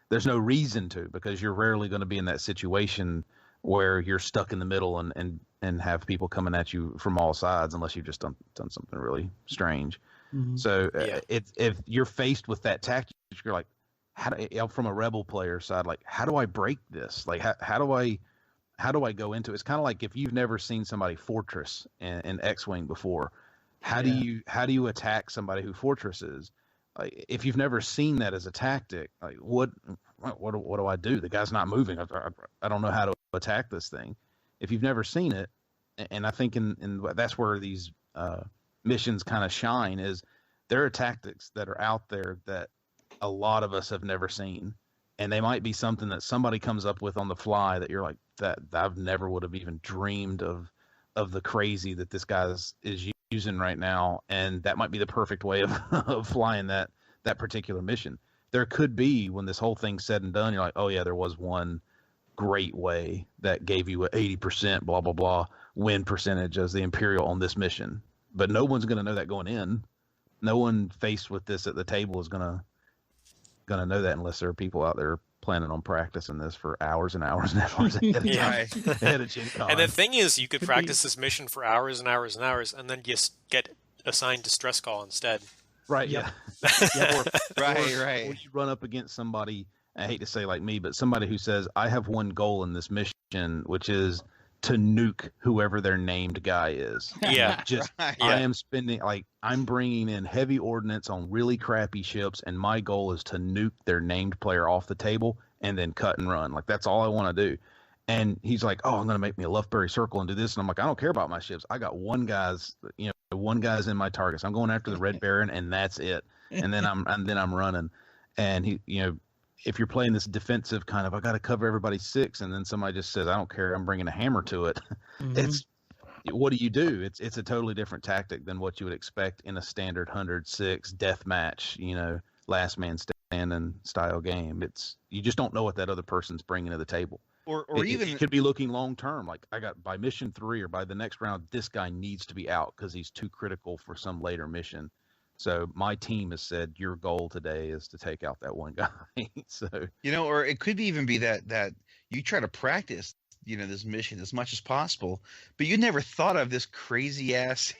There's no reason to, because you're rarely going to be in that situation where you're stuck in the middle and have people coming at you from all sides, unless you've just done something really strange. Mm-hmm. So if you're faced with that tactic, you're like, from a rebel player side, like, how do I break this? Like, how do I go into it? It's kind of like if you've never seen somebody fortress in X-Wing before, how do you attack somebody who fortresses? Like, if you've never seen that as a tactic, like, what do I do? The guy's not moving. I don't know how to attack this thing. If you've never seen it, and I think in that's where these missions kind of shine, is there are tactics that are out there that a lot of us have never seen, and they might be something that somebody comes up with on the fly that you're like, that I've never would have even dreamed of the crazy that this guy is using right now, and that might be the perfect way of flying that particular mission. There could be, when this whole thing's said and done, you're like, oh yeah, there was one great way that gave you an 80% blah blah blah win percentage as the Imperial on this mission, but no one's going to know that going in. No one faced with this at the table is going to going to know that unless there are people out there planning on practicing this for hours and hours and hours ahead of GenCon. And the thing is, you could practice this mission for hours and hours and hours, and then just get assigned to stress call instead. Right. Yeah. Right. Or you run up against somebody. I hate to say like me, but somebody who says, I have one goal in this mission, which is to nuke whoever their named guy is. Yeah. I am I'm bringing in heavy ordnance on really crappy ships, and my goal is to nuke their named player off the table and then cut and run. Like, that's all I want to do. And he's like, oh, I'm going to make me a Luftberry circle and do this. And I'm like, I don't care about my ships. I got one guy's in my targets. I'm going after the Red Baron, and that's it. And then I'm running. And he, if you're playing this defensive kind of, I got to cover everybody's six, and then somebody just says, I don't care, I'm bringing a hammer to it. What do you do? It's a totally different tactic than what you would expect in a standard 100-6 death match, last man standing style game. You just don't know what that other person's bringing to the table. Or even it could be looking long term. Like, I got by mission 3 or by the next round, this guy needs to be out because he's too critical for some later mission. So my team has said your goal today is to take out that one guy. So or it could even be that you try to practice this mission as much as possible, but you never thought of this crazy ass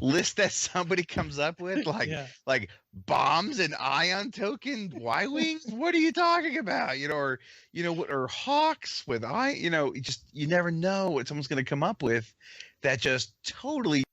list that somebody comes up with, like bombs and ion token Y-wings. What are you talking about? Or hawks with you never know what someone's going to come up with that just totally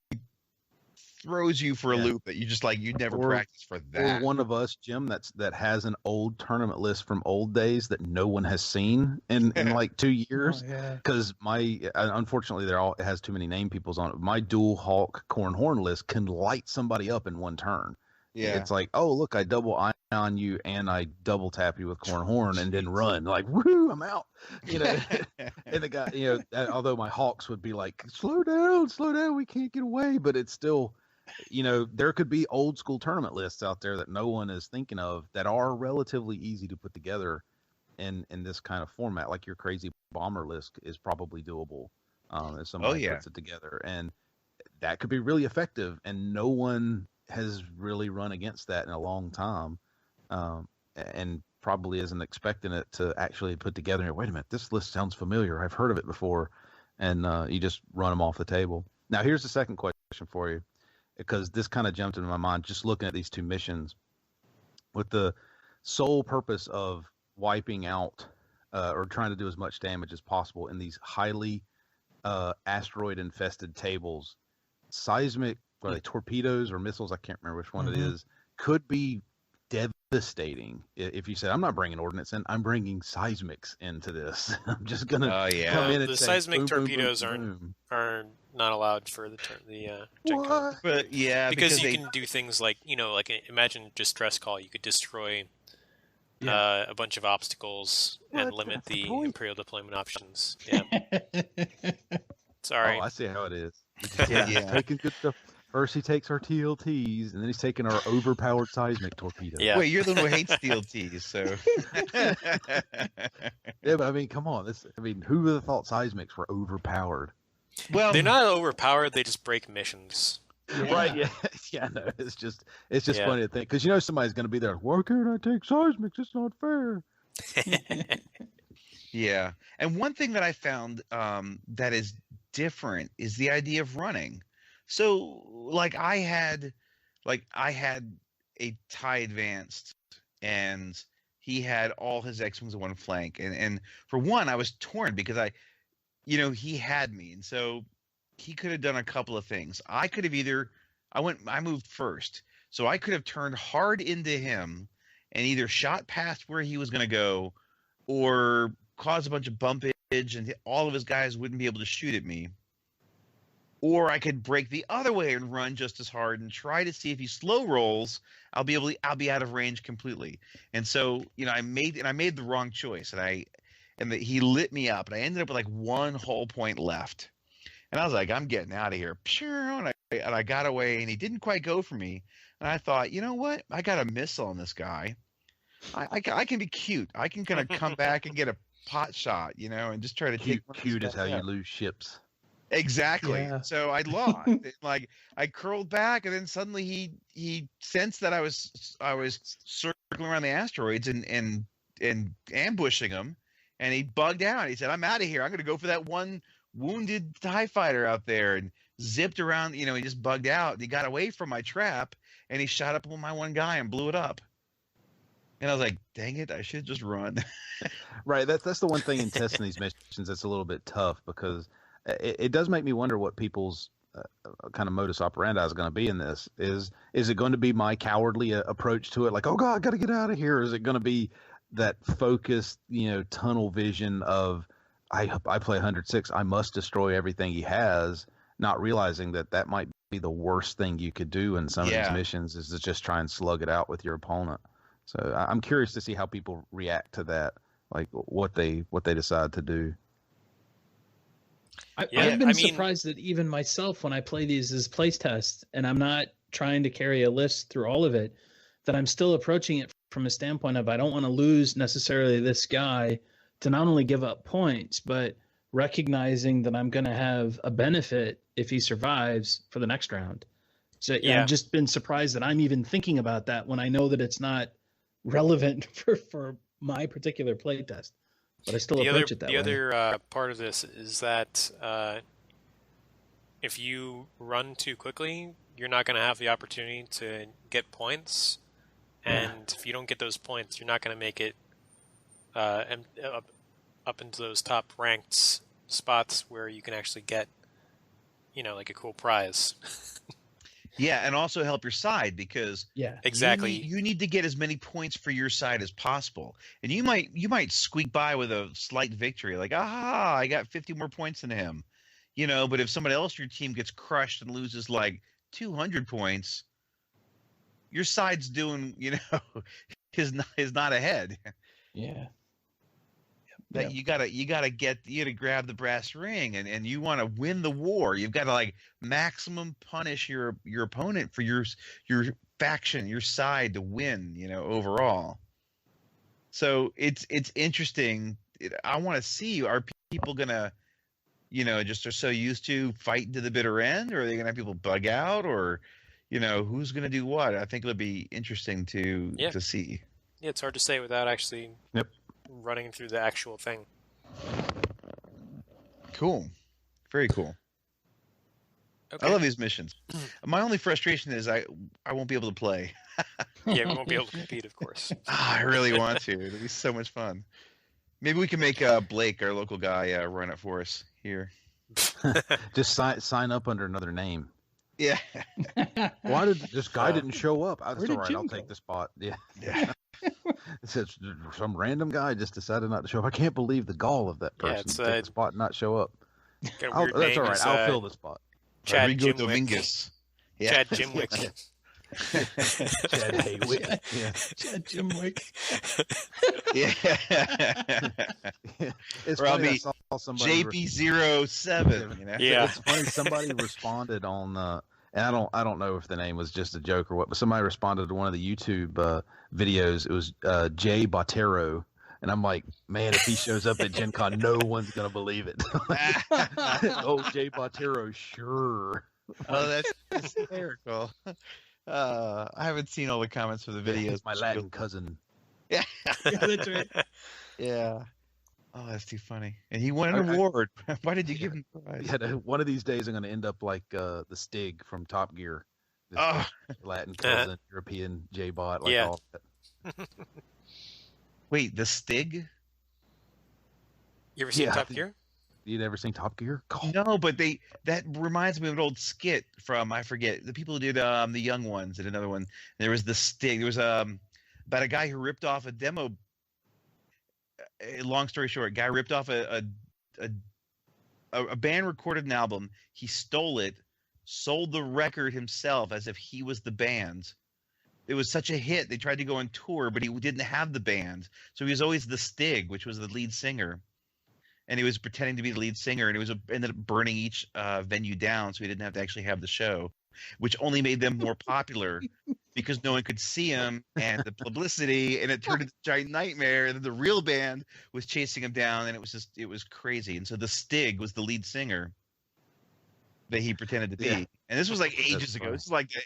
throws you for a loop that you just you'd never practice for that. Or one of us, Jim, that has an old tournament list from old days that no one has seen in like 2 years. Because unfortunately, it has too many name peoples on it. My dual Hawk Corn Horn list can light somebody up in one turn. Yeah, it's like, oh look, I double ion you and I double tap you with Corn Horn and then run. Like, woo, I'm out. And the guy, although my Hawks would be like, slow down, we can't get away, but it's still. There could be old school tournament lists out there that no one is thinking of that are relatively easy to put together in this kind of format. Like your crazy bomber list is probably doable if somebody puts it together, and that could be really effective. And no one has really run against that in a long time, and probably isn't expecting it to actually put together. Wait a minute, this list sounds familiar. I've heard of it before, and you just run them off the table. Now, here's the second question for you, because this kind of jumped into my mind just looking at these two missions with the sole purpose of wiping out or trying to do as much damage as possible in these highly asteroid infested tables. Seismic, are they torpedoes or missiles? I can't remember which one it is. Could be devastating if you say, I'm not bringing ordnance in, I'm bringing seismics into this. I'm just gonna come in and the say, seismic boom, torpedoes boom, boom. are not allowed for the GenCon. But because you can do things like imagine distress call. You could destroy a bunch of obstacles and limit the Imperial deployment options. Yeah. Sorry. Oh, I see how it is. He's taking good stuff. First he takes our TLTs, and then he's taking our overpowered seismic torpedoes. Yeah. Wait, you're the one who hates TLTs, so. Yeah, but I mean, come on. Who would have thought seismics were overpowered? Well, they're not overpowered. They just break missions. Yeah. Right? Yeah. Yeah. No, it's just funny to think, because somebody's going to be there. Why can't I take seismics? It's not fair. Yeah, and one thing that I found that is different is the idea of running. So, I had a TIE Advanced, and he had all his X-Wings on one flank, and for one, I was torn because he had me, and so he could have done a couple of things. I could have I moved first, so I could have turned hard into him and either shot past where he was going to go, or caused a bunch of bumpage, and all of his guys wouldn't be able to shoot at me. Or I could break the other way and run just as hard and try to see if he slow rolls, I'll be out of range completely. And so, I made the wrong choice, and he lit me up, and I ended up with one whole point left. And I was like, I'm getting out of here. And I got away, and he didn't quite go for me. And I thought, you know what? I got a missile on this guy. I can be cute. I can kind of come back and get a pot shot, and just try to take cute is how you lose ships. Exactly. Yeah. So I lost. Like I curled back, and then suddenly he sensed that I was circling around the asteroids and ambushing him, and he bugged out. He said, "I'm out of here. I'm going to go for that one wounded TIE fighter out there," and zipped around. He just bugged out. And he got away from my trap, and he shot up on my one guy and blew it up. And I was like, "Dang it! I should just run." Right. That's the one thing in testing these missions that's a little bit tough, because it does make me wonder what people's kind of modus operandi is going to be in this. Is it going to be my cowardly approach to it, like, oh God, I got to get out of here? Or is it going to be that focused, tunnel vision of, I play 106, I must destroy everything he has, not realizing that might be the worst thing you could do in some of these missions, is to just try and slug it out with your opponent. So I'm curious to see how people react to that, like what they decide to do. I've been surprised that even myself, when I play these as playtests, and I'm not trying to carry a list through all of it, that I'm still approaching it from a standpoint of, I don't want to lose necessarily this guy to not only give up points, but recognizing that I'm going to have a benefit if he survives for the next round. So I've just been surprised that I'm even thinking about that when I know that it's not relevant for my particular playtest. But I still approach it that way. The other part of this is that if you run too quickly, you're not going to have the opportunity to get points. And if you don't get those points, you're not going to make it up into those top ranked spots where you can actually get, like a cool prize. Yeah, and also help your side, because exactly you need to get as many points for your side as possible. And you might squeak by with a slight victory, like, I got 50 more points than him. But if somebody else in your team gets crushed and loses like 200 points, your side's doing, is not ahead. Yeah. That you gotta grab the brass ring, and you want to win the war. You've got to like maximum punish your opponent for your faction, your side, to win, overall. So it's interesting. I want to see, are people gonna just are so used to fighting to the bitter end, or are they gonna have people bug out, or who's gonna do what? I think it'll be interesting to see. Yeah, it's hard to say without actually running through the actual thing. Cool. Very cool. Okay. I love these missions. My only frustration is I won't be able to play. Yeah, we won't be able to compete, of course. I really want to. It'll be so much fun. Maybe we can make Blake, our local guy, run it for us here. Just sign up under another name. Yeah. Why did this guy didn't show up? That's all right. I'll take the spot. Yeah. It says some random guy just decided not to show up. I can't believe the gall of that person to take the spot and not show up. That's all right. I'll fill the spot. Chad Dominguez. Yeah. Chad Jimwick. Chad Haywick. Yeah. Chad Jimwick. Yeah. It's or funny, I'll be I saw somebody JP07. Yeah. It's funny. Somebody responded on. And I don't know if the name was just a joke or what, but somebody responded to one of the YouTube videos. It was Jay Botero, and I'm like, man, if he shows up at GenCon, no one's gonna believe it. Oh, Jay Botero, sure. Oh, that's hysterical. I haven't seen all the comments for the videos. My Latin cousin. Yeah. That's right. Yeah. Oh, that's too funny. And he won an award. Why did you give him the prize? Yeah, one of these days I'm going to end up like the Stig from Top Gear. Latin cousin, European J-Bot, like all that. Wait, the Stig? You ever seen Top Gear? You never seen Top Gear? No, but that reminds me of an old skit from, I forget, the people who did The Young Ones did another one. There was the Stig. There was about a guy who ripped off a demo. Long story short, guy ripped off a band recorded an album. He stole it, sold the record himself as if he was the band. It was such a hit. They tried to go on tour, but he didn't have the band, so he was always the Stig, which was the lead singer, and he was pretending to be the lead singer, and it was ended up burning each venue down, so he didn't have to actually have the show, which only made them more popular. Because no one could see him, and the publicity, and it turned into a giant nightmare. And then the real band was chasing him down, and it was crazy. And so the Stig was the lead singer, that he pretended to be. Yeah. And this was like ages ago. funny. This is like the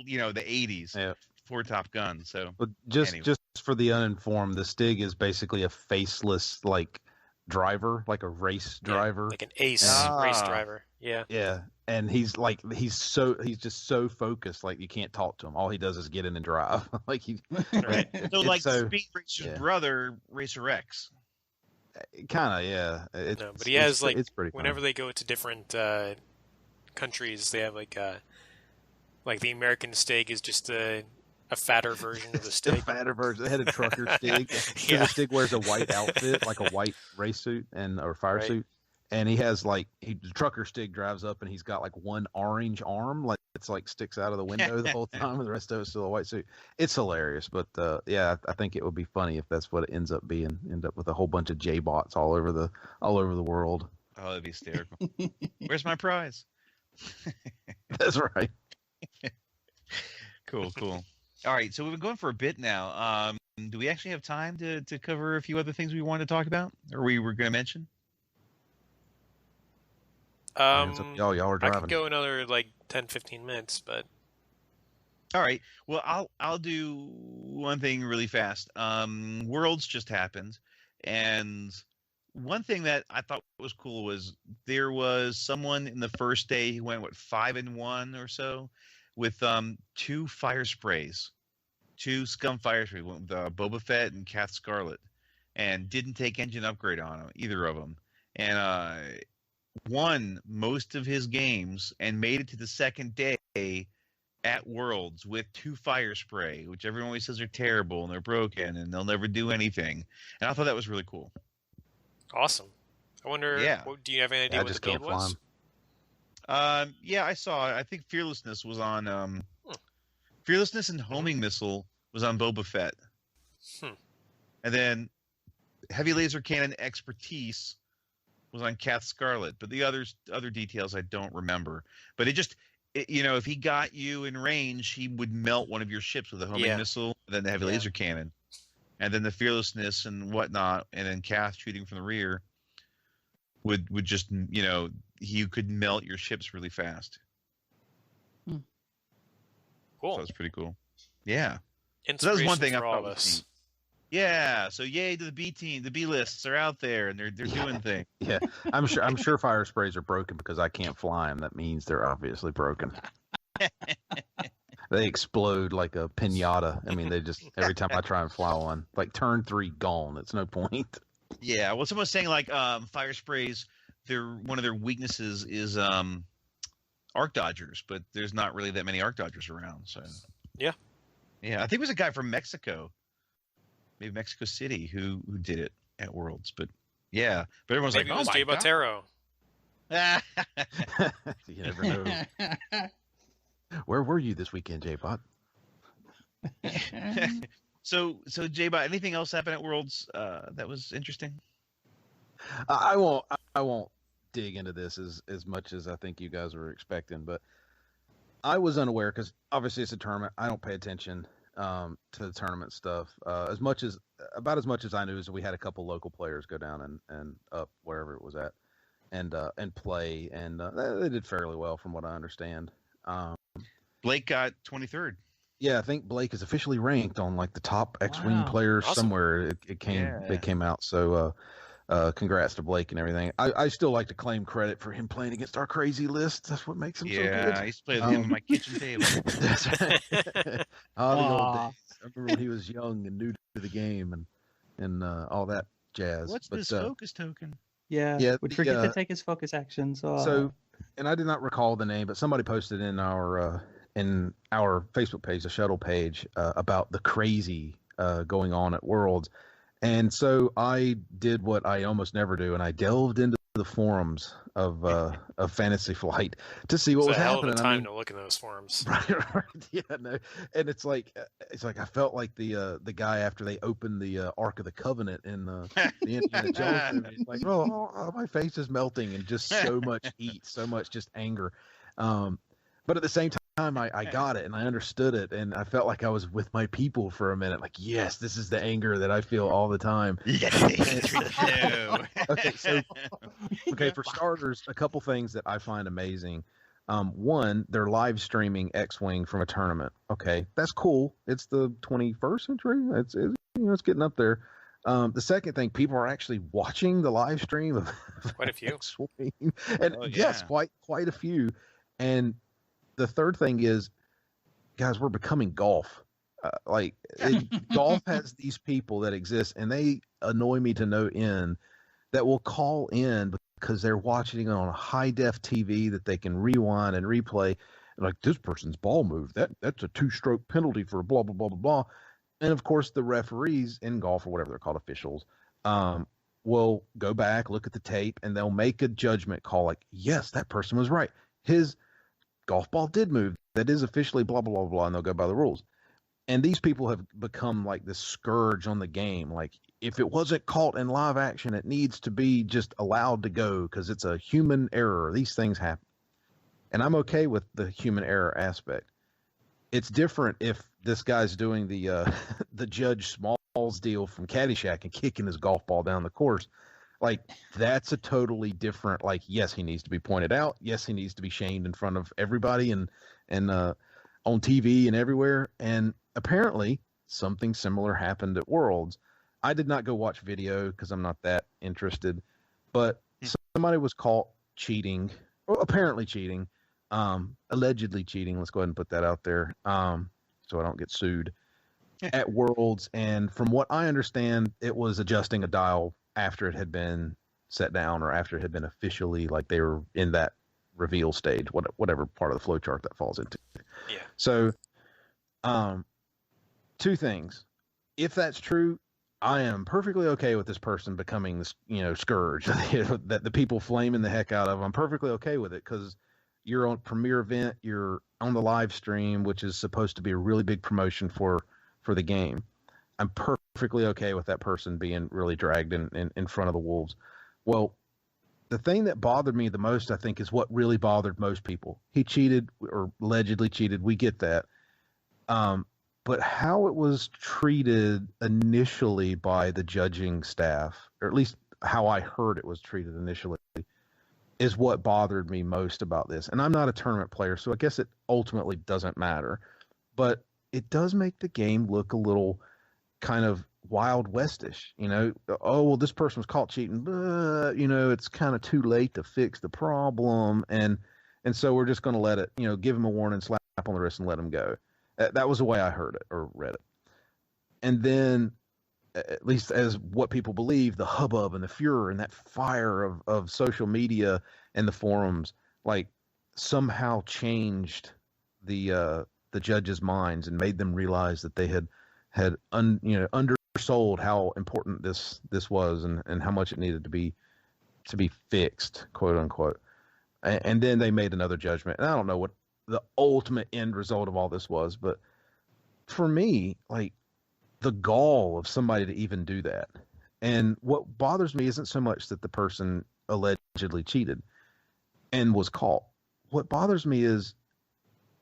80s. Yeah. For Top Gun. So But just anyway. just for the uninformed, the Stig is basically a faceless like driver, like a race driver, like an ace race driver. Yeah. Yeah, and he's just so focused, like you can't talk to him. All he does is get in and drive. Like he, right. So like so, Speed Racer's brother, Racer X. Kind of, yeah. No, but he has like it's pretty whenever funny. they go to different countries, they have like the American Stig is just a fatter version of the Stig. The fatter version. They had a trucker Stig. So the Stig wears a white outfit, like a white race suit or fire suit. And he has the trucker Stig drives up and he's got like one orange arm, like it's like sticks out of the window the whole time, and the rest of it's still a white suit. It's hilarious, but yeah, I think it would be funny if that's what it ends up being. End up with a whole bunch of J-bots all over the world. Oh, that'd be hysterical. Where's my prize? That's right. Cool. All right, so we've been going for a bit now. Do we actually have time to cover a few other things we wanted to talk about, or we were going to mention? Y'all are driving. I could go another like 10-15 minutes, but all right. Well, I'll do one thing really fast. Worlds just happened, and one thing that I thought was cool was there was someone in the first day who went 5-1 or so with 2 fire sprays, 2 scum fire sprays. Went with Boba Fett and Kath Scarlet, and didn't take engine upgrade on them, either of them, and won most of his games and made it to the second day at Worlds with 2 fire spray, which everyone always says are terrible and they're broken and they'll never do anything. And I thought that was really cool. Awesome. I wonder. Yeah. Do you have any idea what the build was? Yeah, I saw it. I think Fearlessness was on. Fearlessness and Homing Missile was on Boba Fett. And then Heavy Laser Cannon Expertise was on Kath Scarlet, but the other details I don't remember. But if he got you in range, he would melt one of your ships with a homing missile, and then the heavy laser cannon, and then the Fearlessness and whatnot, and then Kath shooting from the rear would just you could melt your ships really fast. Cool. So that's pretty cool. Yeah. So that was Inspiration one thing I for all thought of was us. neat. Yeah, so yay to the B team. The B lists are out there and they're doing things. Yeah, I'm sure fire sprays are broken because I can't fly them. That means they're obviously broken. They explode like a pinata. I mean, they just every time I try and fly one, like turn 3 gone. It's no point. Yeah, well, someone's saying like fire sprays. One of their weaknesses is arc dodgers, but there's not really that many arc dodgers around. So yeah, I think it was a guy from Mexico. Maybe Mexico City who did it at Worlds, but yeah, but everyone's maybe like, it was "Oh Jay my god!" You never know. Where were you this weekend, J-Bot? So J-Bot, anything else happen at Worlds that was interesting? I won't dig into this as much as I think you guys were expecting, but I was unaware because obviously it's a tournament. I don't pay attention to the tournament stuff about as much as I knew is we had a couple local players go down and up wherever it was at and play, and they did fairly well from what I understand. Blake got 23rd. Yeah, I think Blake is officially ranked on like the top X-wing players somewhere. It came out. So congrats to Blake and everything. I still like to claim credit for him playing against our crazy list. That's what makes him so good. Yeah, I used to play with him on my kitchen table. That's right. The old days. I remember when he was young and new to the game and all that jazz. What's this focus token? Yeah, would forget to take his focus actions. So, and I did not recall the name, but somebody posted in our Facebook page, the Shuttle page, about the crazy going on at Worlds. And so I did what I almost never do, and I delved into the forums of Fantasy Flight to see what was happening. It's a hell of a time to look in those forums. Right. Yeah, no. And it's like I felt like the guy after they opened the Ark of the Covenant in the Indiana Jones movie. Like, oh, my face is melting, and just so much heat, so much just anger. But at the same time, I got it and I understood it, and I felt like I was with my people for a minute. Like, yes, this is the anger that I feel all the time. Okay, for starters, a couple things that I find amazing. One, they're live streaming X-Wing from a tournament. Okay, that's cool. It's the 21st century. It's getting up there. The second thing, people are actually watching the live stream of quite a few. X-Wing. And yes, quite a few. And the third thing is, guys, we're becoming golf. Golf has these people that exist, and they annoy me to no end, that will call in because they're watching it on a high def TV that they can rewind and replay. Like, this person's ball move, that's a 2-stroke penalty for blah blah blah blah blah. And of course, the referees in golf, or whatever they're called, officials, will go back, look at the tape, and they'll make a judgment call. Like, yes, that person was right. His golf ball did move. That is officially blah blah blah blah, and they'll go by the rules. And these people have become like this scourge on the game. Like, if it wasn't caught in live action, it needs to be just allowed to go because it's a human error. These things happen. And I'm okay with the human error aspect. It's different if this guy's doing the Judge Smalls deal from Caddyshack and kicking his golf ball down the course. Like, that's a totally different, like, yes, he needs to be pointed out. Yes, he needs to be shamed in front of everybody and on TV and everywhere. And apparently something similar happened at Worlds. I did not go watch video because I'm not that interested, but somebody was caught cheating, or apparently cheating, allegedly cheating. Let's go ahead and put that out there, so I don't get sued at Worlds. And from what I understand, it was adjusting a dial after it had been set down, or after it had been officially, like, they were in that reveal stage, whatever part of the flowchart that falls into. Yeah. So, two things. If that's true, I am perfectly okay with this person becoming this, scourge that the people flaming the heck out of. I'm perfectly okay with it because you're on premiere event, you're on the live stream, which is supposed to be a really big promotion for the game. I'm perfectly okay with that person being really dragged in front of the wolves. Well, the thing that bothered me the most, I think, is what really bothered most people. He cheated, or allegedly cheated. We get that. But how it was treated initially by the judging staff, or at least how I heard it was treated initially, is what bothered me most about this. And I'm not a tournament player, so I guess it ultimately doesn't matter. But it does make the game look a little kind of Wild Westish. Oh, well, this person was caught cheating, but, it's kind of too late to fix the problem. And so we're just going to let it, give him a warning, slap on the wrist, and let him go. That was the way I heard it or read it. And then, at least as what people believe, the hubbub and the furor and that fire of social media and the forums, like, somehow changed the judges' minds and made them realize that they had undersold how important this was and how much it needed to be fixed, quote unquote. And then they made another judgment. And I don't know what the ultimate end result of all this was, but for me, like, the gall of somebody to even do that. And what bothers me isn't so much that the person allegedly cheated and was caught. What bothers me is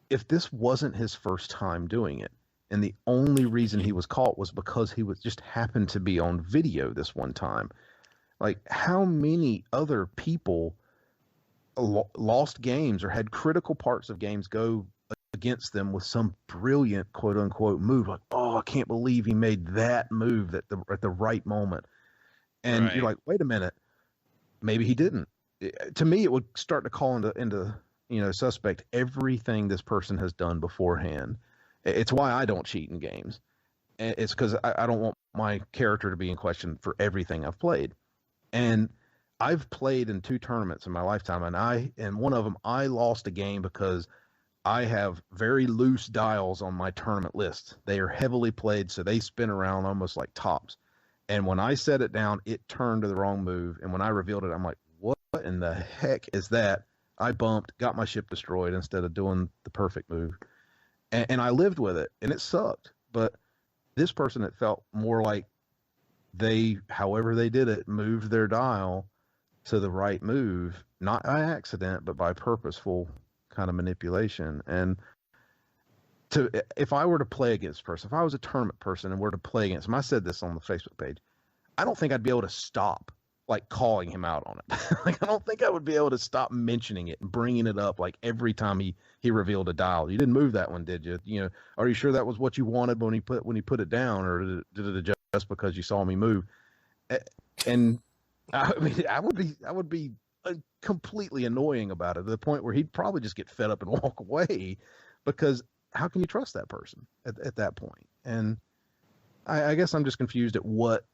if this wasn't his first time doing it, and the only reason he was caught was because he was just happened to be on video this one time. Like, how many other people lost games or had critical parts of games go against them with some brilliant quote unquote move, like, oh, I can't believe he made that move at the right moment. And You're like, wait a minute, maybe he didn't. To me, it would start to call into suspect everything this person has done beforehand. It's why I don't cheat in games. It's because I don't want my character to be in question for everything I've played. And I've played in 2 tournaments in my lifetime, and one of them I lost a game because I have very loose dials on my tournament list. They are heavily played, so they spin around almost like tops. And when I set it down, it turned to the wrong move. And when I revealed it, I'm like, what in the heck is that? I bumped, got my ship destroyed instead of doing the perfect move. And I lived with it, and it sucked. But this person, it felt more like however they did it, moved their dial to the right move, not by accident, but by purposeful kind of manipulation. And if I were to play against a person, if I was a tournament person and were to play against him, I said this on the Facebook page, I don't think I'd be able to stop like calling him out on it. Like I don't think I would be able to stop mentioning it and bringing it up like every time he revealed a dial. You didn't move that one, did you? You know, are you sure that was what you wanted when he put it down, or did it adjust because you saw me move? And I mean, I would be completely annoying about it to the point where he'd probably just get fed up and walk away, because how can you trust that person at that point? And I guess I'm just confused at what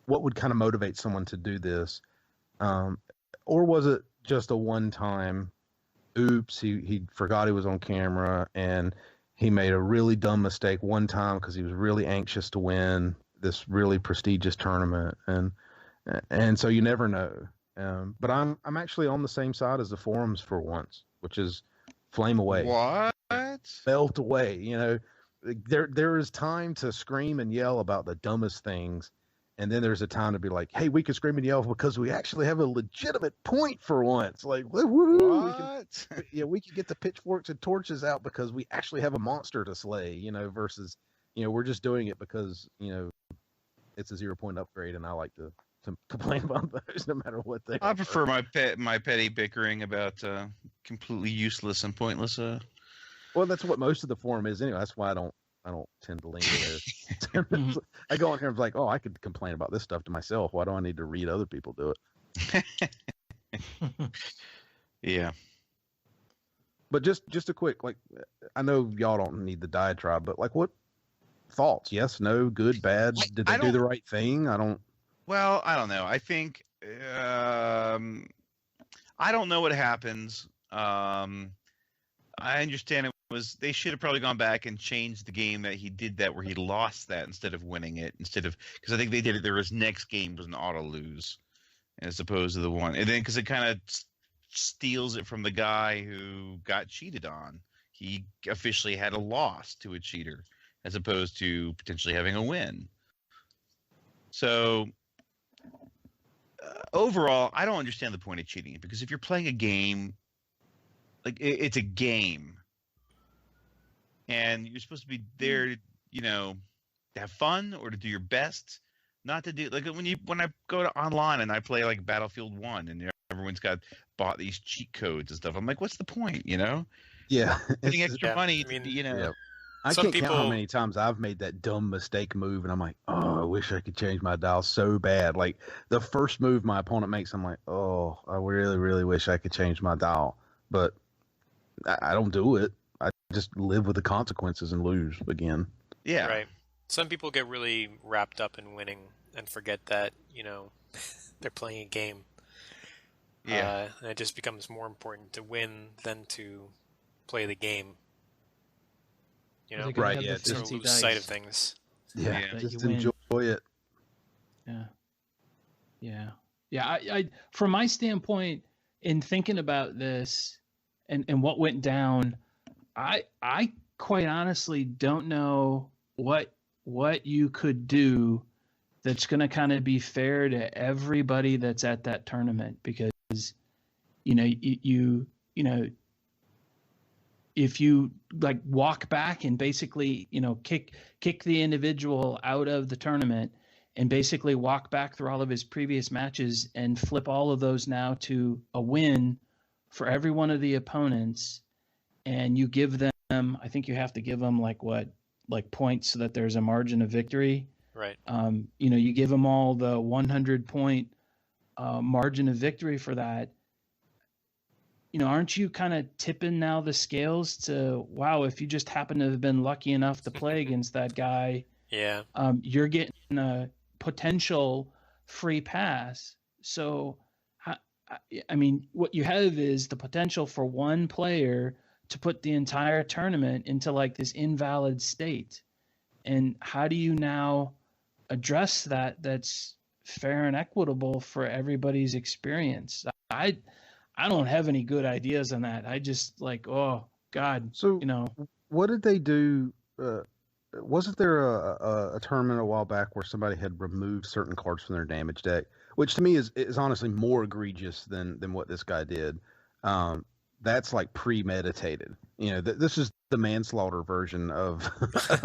would kind of motivate someone to do this, or was it just a one-time? Oops, he forgot he was on camera and he made a really dumb mistake one time because he was really anxious to win this really prestigious tournament, and so you never know. But I'm actually on the same side as the forums for once, which is flame away. What? Melt away. You know, there is time to scream and yell about the dumbest things, and then there's a time to be like, hey, we can scream and yell because we actually have a legitimate point for once. Like, woo-hoo, we can get the pitchforks and torches out because we actually have a monster to slay, you know, versus, you know, we're just doing it because, you know, it's a 0-point upgrade and I like to complain about those no matter what they I are. prefer my petty bickering about completely useless and pointless. Well, that's what most of the forum is anyway. That's why I don't tend to lean there. I go on here and be like, oh, I could complain about this stuff to myself. Why do I need to read other people do it? Yeah. But just a quick, like, I know y'all don't need the diatribe, but like, what thoughts? Yes, no, good, bad? Did they do the right thing? Well, I don't know. I think I don't know what happens. I understand they should have probably gone back and changed the game that he did that where he lost that instead of winning it, because I think they did it. His next game was an auto lose as opposed to the one, and then because it kind of steals it from the guy who got cheated on. He officially had a loss to a cheater as opposed to potentially having a win. So overall, I don't understand the point of cheating, because if you're playing a game, like it's a game, and you're supposed to be there to, you know, to have fun or to do your best, not to do like when I go to online and I play like Battlefield 1 and everyone's bought these cheat codes and stuff. I'm like, what's the point, you know? Yeah, getting extra money, you know. Yeah. I can't count how many times I've made that dumb mistake move, and I'm like, oh, I wish I could change my dial so bad. Like the first move my opponent makes, I'm like, oh, I really, really wish I could change my dial, but I don't do it. I just live with the consequences and lose again. Yeah. Right. Some people get really wrapped up in winning and forget that, you know, they're playing a game. Yeah. And it just becomes more important to win than to play the game. You know, right? Yeah, sort of lose sight of things. Yeah, just enjoy it. Yeah. I from my standpoint, in thinking about this and what went down, I quite honestly don't know what you could do that's going to kind of be fair to everybody that's at that tournament, because you know if you like walk back and basically, you know, kick the individual out of the tournament and basically walk back through all of his previous matches and flip all of those now to a win for every one of the opponents, and you give them, I think you have to give them like points so that there's a margin of victory. Right. You know, you give them all the 100-point margin of victory for that. You know, aren't you kind of tipping now the scales to, wow, if you just happen to have been lucky enough to play against that guy, yeah, you're getting a potential free pass. So, I mean, what you have is the potential for one player to put the entire tournament into like this invalid state. And how do you now address that that's fair and equitable for everybody's experience? I don't have any good ideas on that. I just like, oh God. So, you know, what did they do? Wasn't there a tournament a while back where somebody had removed certain cards from their damage deck, which to me is honestly more egregious than what this guy did. that's like premeditated. You know, this is the manslaughter version of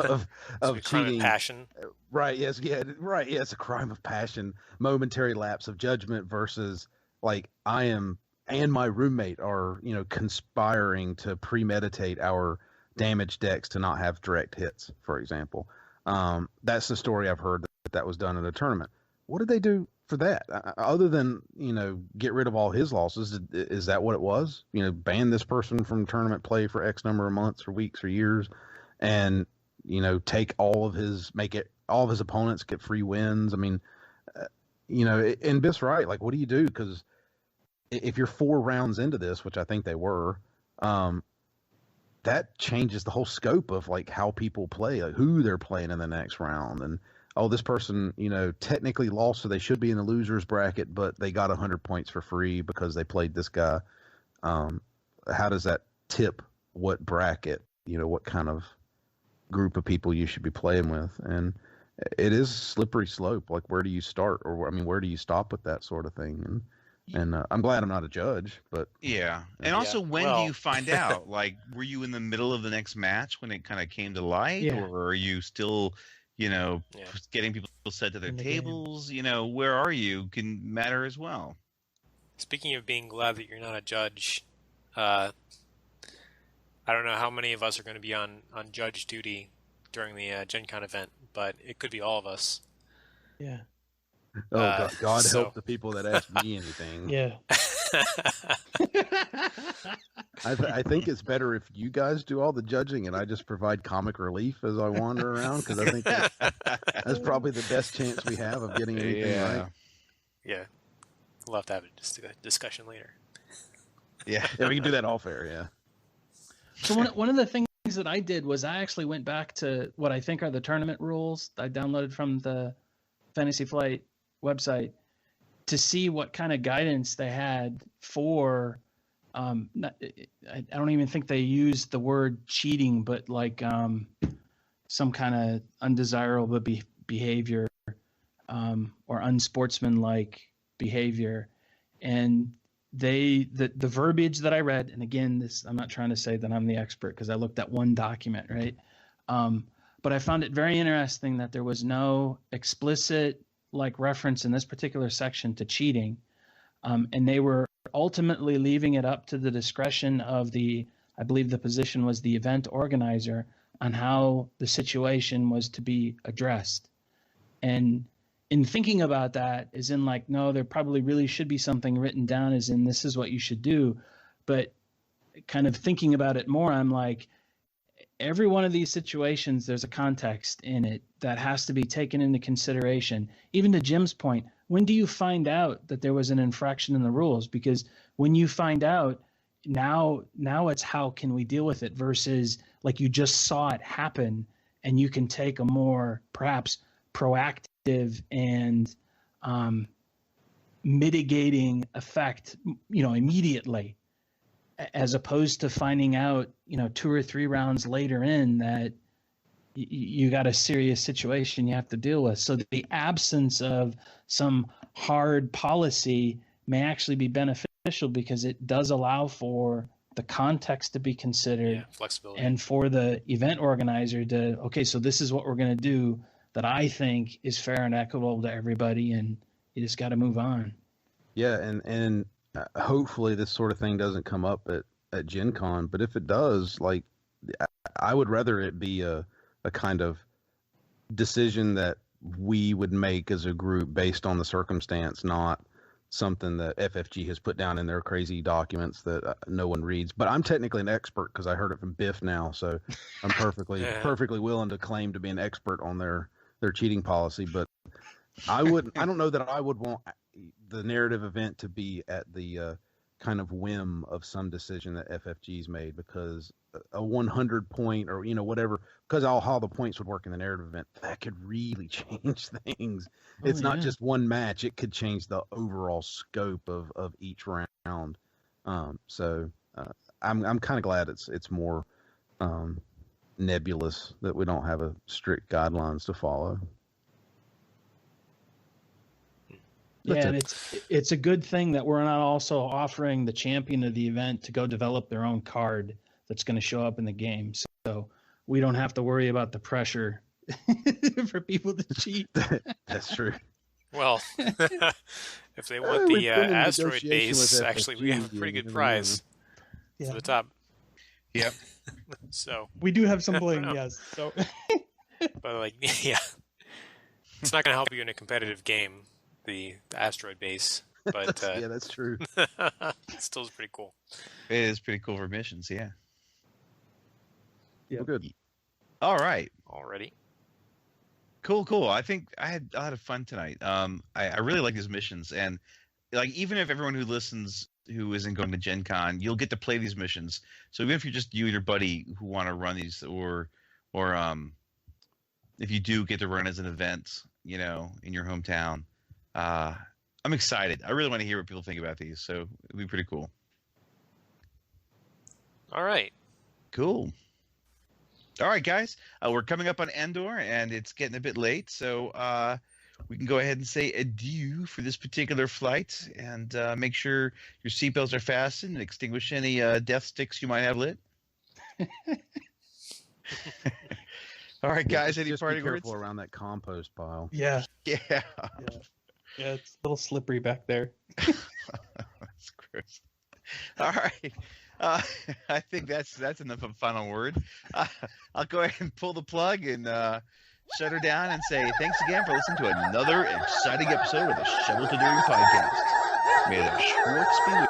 of Crime cheating. of passion. Right. Yes. Yeah. Right. Yeah. It's a crime of passion, momentary lapse of judgment versus like I am and my roommate are, you know, conspiring to premeditate our damage decks to not have direct hits, for example. That's the story I've heard that was done in a tournament. What did they do for that? Other than, you know, get rid of all his losses, is that what it was? You know, ban this person from tournament play for X number of months or weeks or years, and, you know, take all of his opponents get free wins. I mean, you know, and Biff's right. Like, what do you do? Because if you're 4 rounds into this, which I think they were, that changes the whole scope of like how people play, like who they're playing in the next round. And, oh, this person, you know, technically lost, so they should be in the losers bracket, but they got 100 points for free because they played this guy. How does that tip what bracket, you know, what kind of group of people you should be playing with? And it is slippery slope. Like, where do you start? Or, I mean, where do you stop with that sort of thing? And I'm glad I'm not a judge, but yeah. And also, when do you find out? Like, were you in the middle of the next match when it kind of came to light, or are you still, you know, getting people set to their tables? You know, where are you can matter as well. Speaking of being glad that you're not a judge, I don't know how many of us are going to be on judge duty during the GenCon event, but it could be all of us. Yeah. Oh, God help the people that ask me anything. Yeah. I think it's better if you guys do all the judging and I just provide comic relief as I wander around, because I think that's probably the best chance we have of getting anything right. Yeah. We'll have to have a discussion later. Yeah, we can do that off air, yeah. So one of the things that I did was I actually went back to what I think are the tournament rules I downloaded from the Fantasy Flight website to see what kind of guidance they had for I don't even think they used the word cheating, but like some kind of undesirable behavior or unsportsmanlike behavior. And the verbiage that I read, and again, I'm not trying to say that I'm the expert because I looked at one document, right? But I found it very interesting that there was no explicit like reference in this particular section to cheating. And they were ultimately leaving it up to the discretion of I believe the position was the event organizer on how the situation was to be addressed. And in thinking about that, as in like, no, there probably really should be something written down as in this is what you should do. But kind of thinking about it more, I'm like, every one of these situations, there's a context in it that has to be taken into consideration. Even to Jim's point, when do you find out that there was an infraction in the rules? Because when you find out, now it's how can we deal with it versus like you just saw it happen and you can take a more perhaps proactive and mitigating effect, you know, immediately, as opposed to finding out, you know, 2 or 3 rounds later in that you got a serious situation you have to deal with. So the absence of some hard policy may actually be beneficial because it does allow for the context to be considered, flexibility, and for the event organizer to, okay, so this is what we're going to do that I think is fair and equitable to everybody, and you just got to move on. Yeah, and hopefully this sort of thing doesn't come up at GenCon, but if it does, like, I would rather it be a kind of decision that we would make as a group based on the circumstance, not something that FFG has put down in their crazy documents that no one reads. But I'm technically an expert because I heard it from Biff now, so I'm perfectly willing to claim to be an expert on their cheating policy. But I don't know that I would want the narrative event to be at the kind of whim of some decision that FFG's made, because a 100 point or, you know, whatever, because how the points would work in the narrative event, that could really change things. It's not just one match. It could change the overall scope of each round. So I'm kind of glad it's more nebulous, that we don't have a strict guidelines to follow. Yeah, and it's a good thing that we're not also offering the champion of the event to go develop their own card that's going to show up in the game. So we don't have to worry about the pressure for people to cheat. That's true. Well, if they want the asteroid base, actually, we have a pretty good prize for the top. Yep. So we do have some bling, yes. So, but like, yeah, it's not going to help you in a competitive game, the asteroid base. But yeah, that's true. It still is pretty cool. It is pretty cool for missions, yeah. Yeah, good. All right. Already. Cool. I think I had a lot of fun tonight. I really like these missions, and like even if everyone who listens who isn't going to GenCon, you'll get to play these missions. So even if you're just you and your buddy who want to run these, or if you do get to run as an event, you know, in your hometown, I'm excited. I really want to hear what people think about these. So it'd be pretty cool. All right. Cool. All right, guys, we're coming up on Endor, and it's getting a bit late, so we can go ahead and say adieu for this particular flight, and make sure your seatbelts are fastened and extinguish any death sticks you might have lit. All right, guys, any parting words? Be careful around that compost pile. Yeah. Yeah, it's a little slippery back there. That's gross. All right. I think that's enough of a final word. I'll go ahead and pull the plug and shut her down and say thanks again for listening to another exciting episode of the Shuttle Tydirium podcast. May the Schwartz be with you.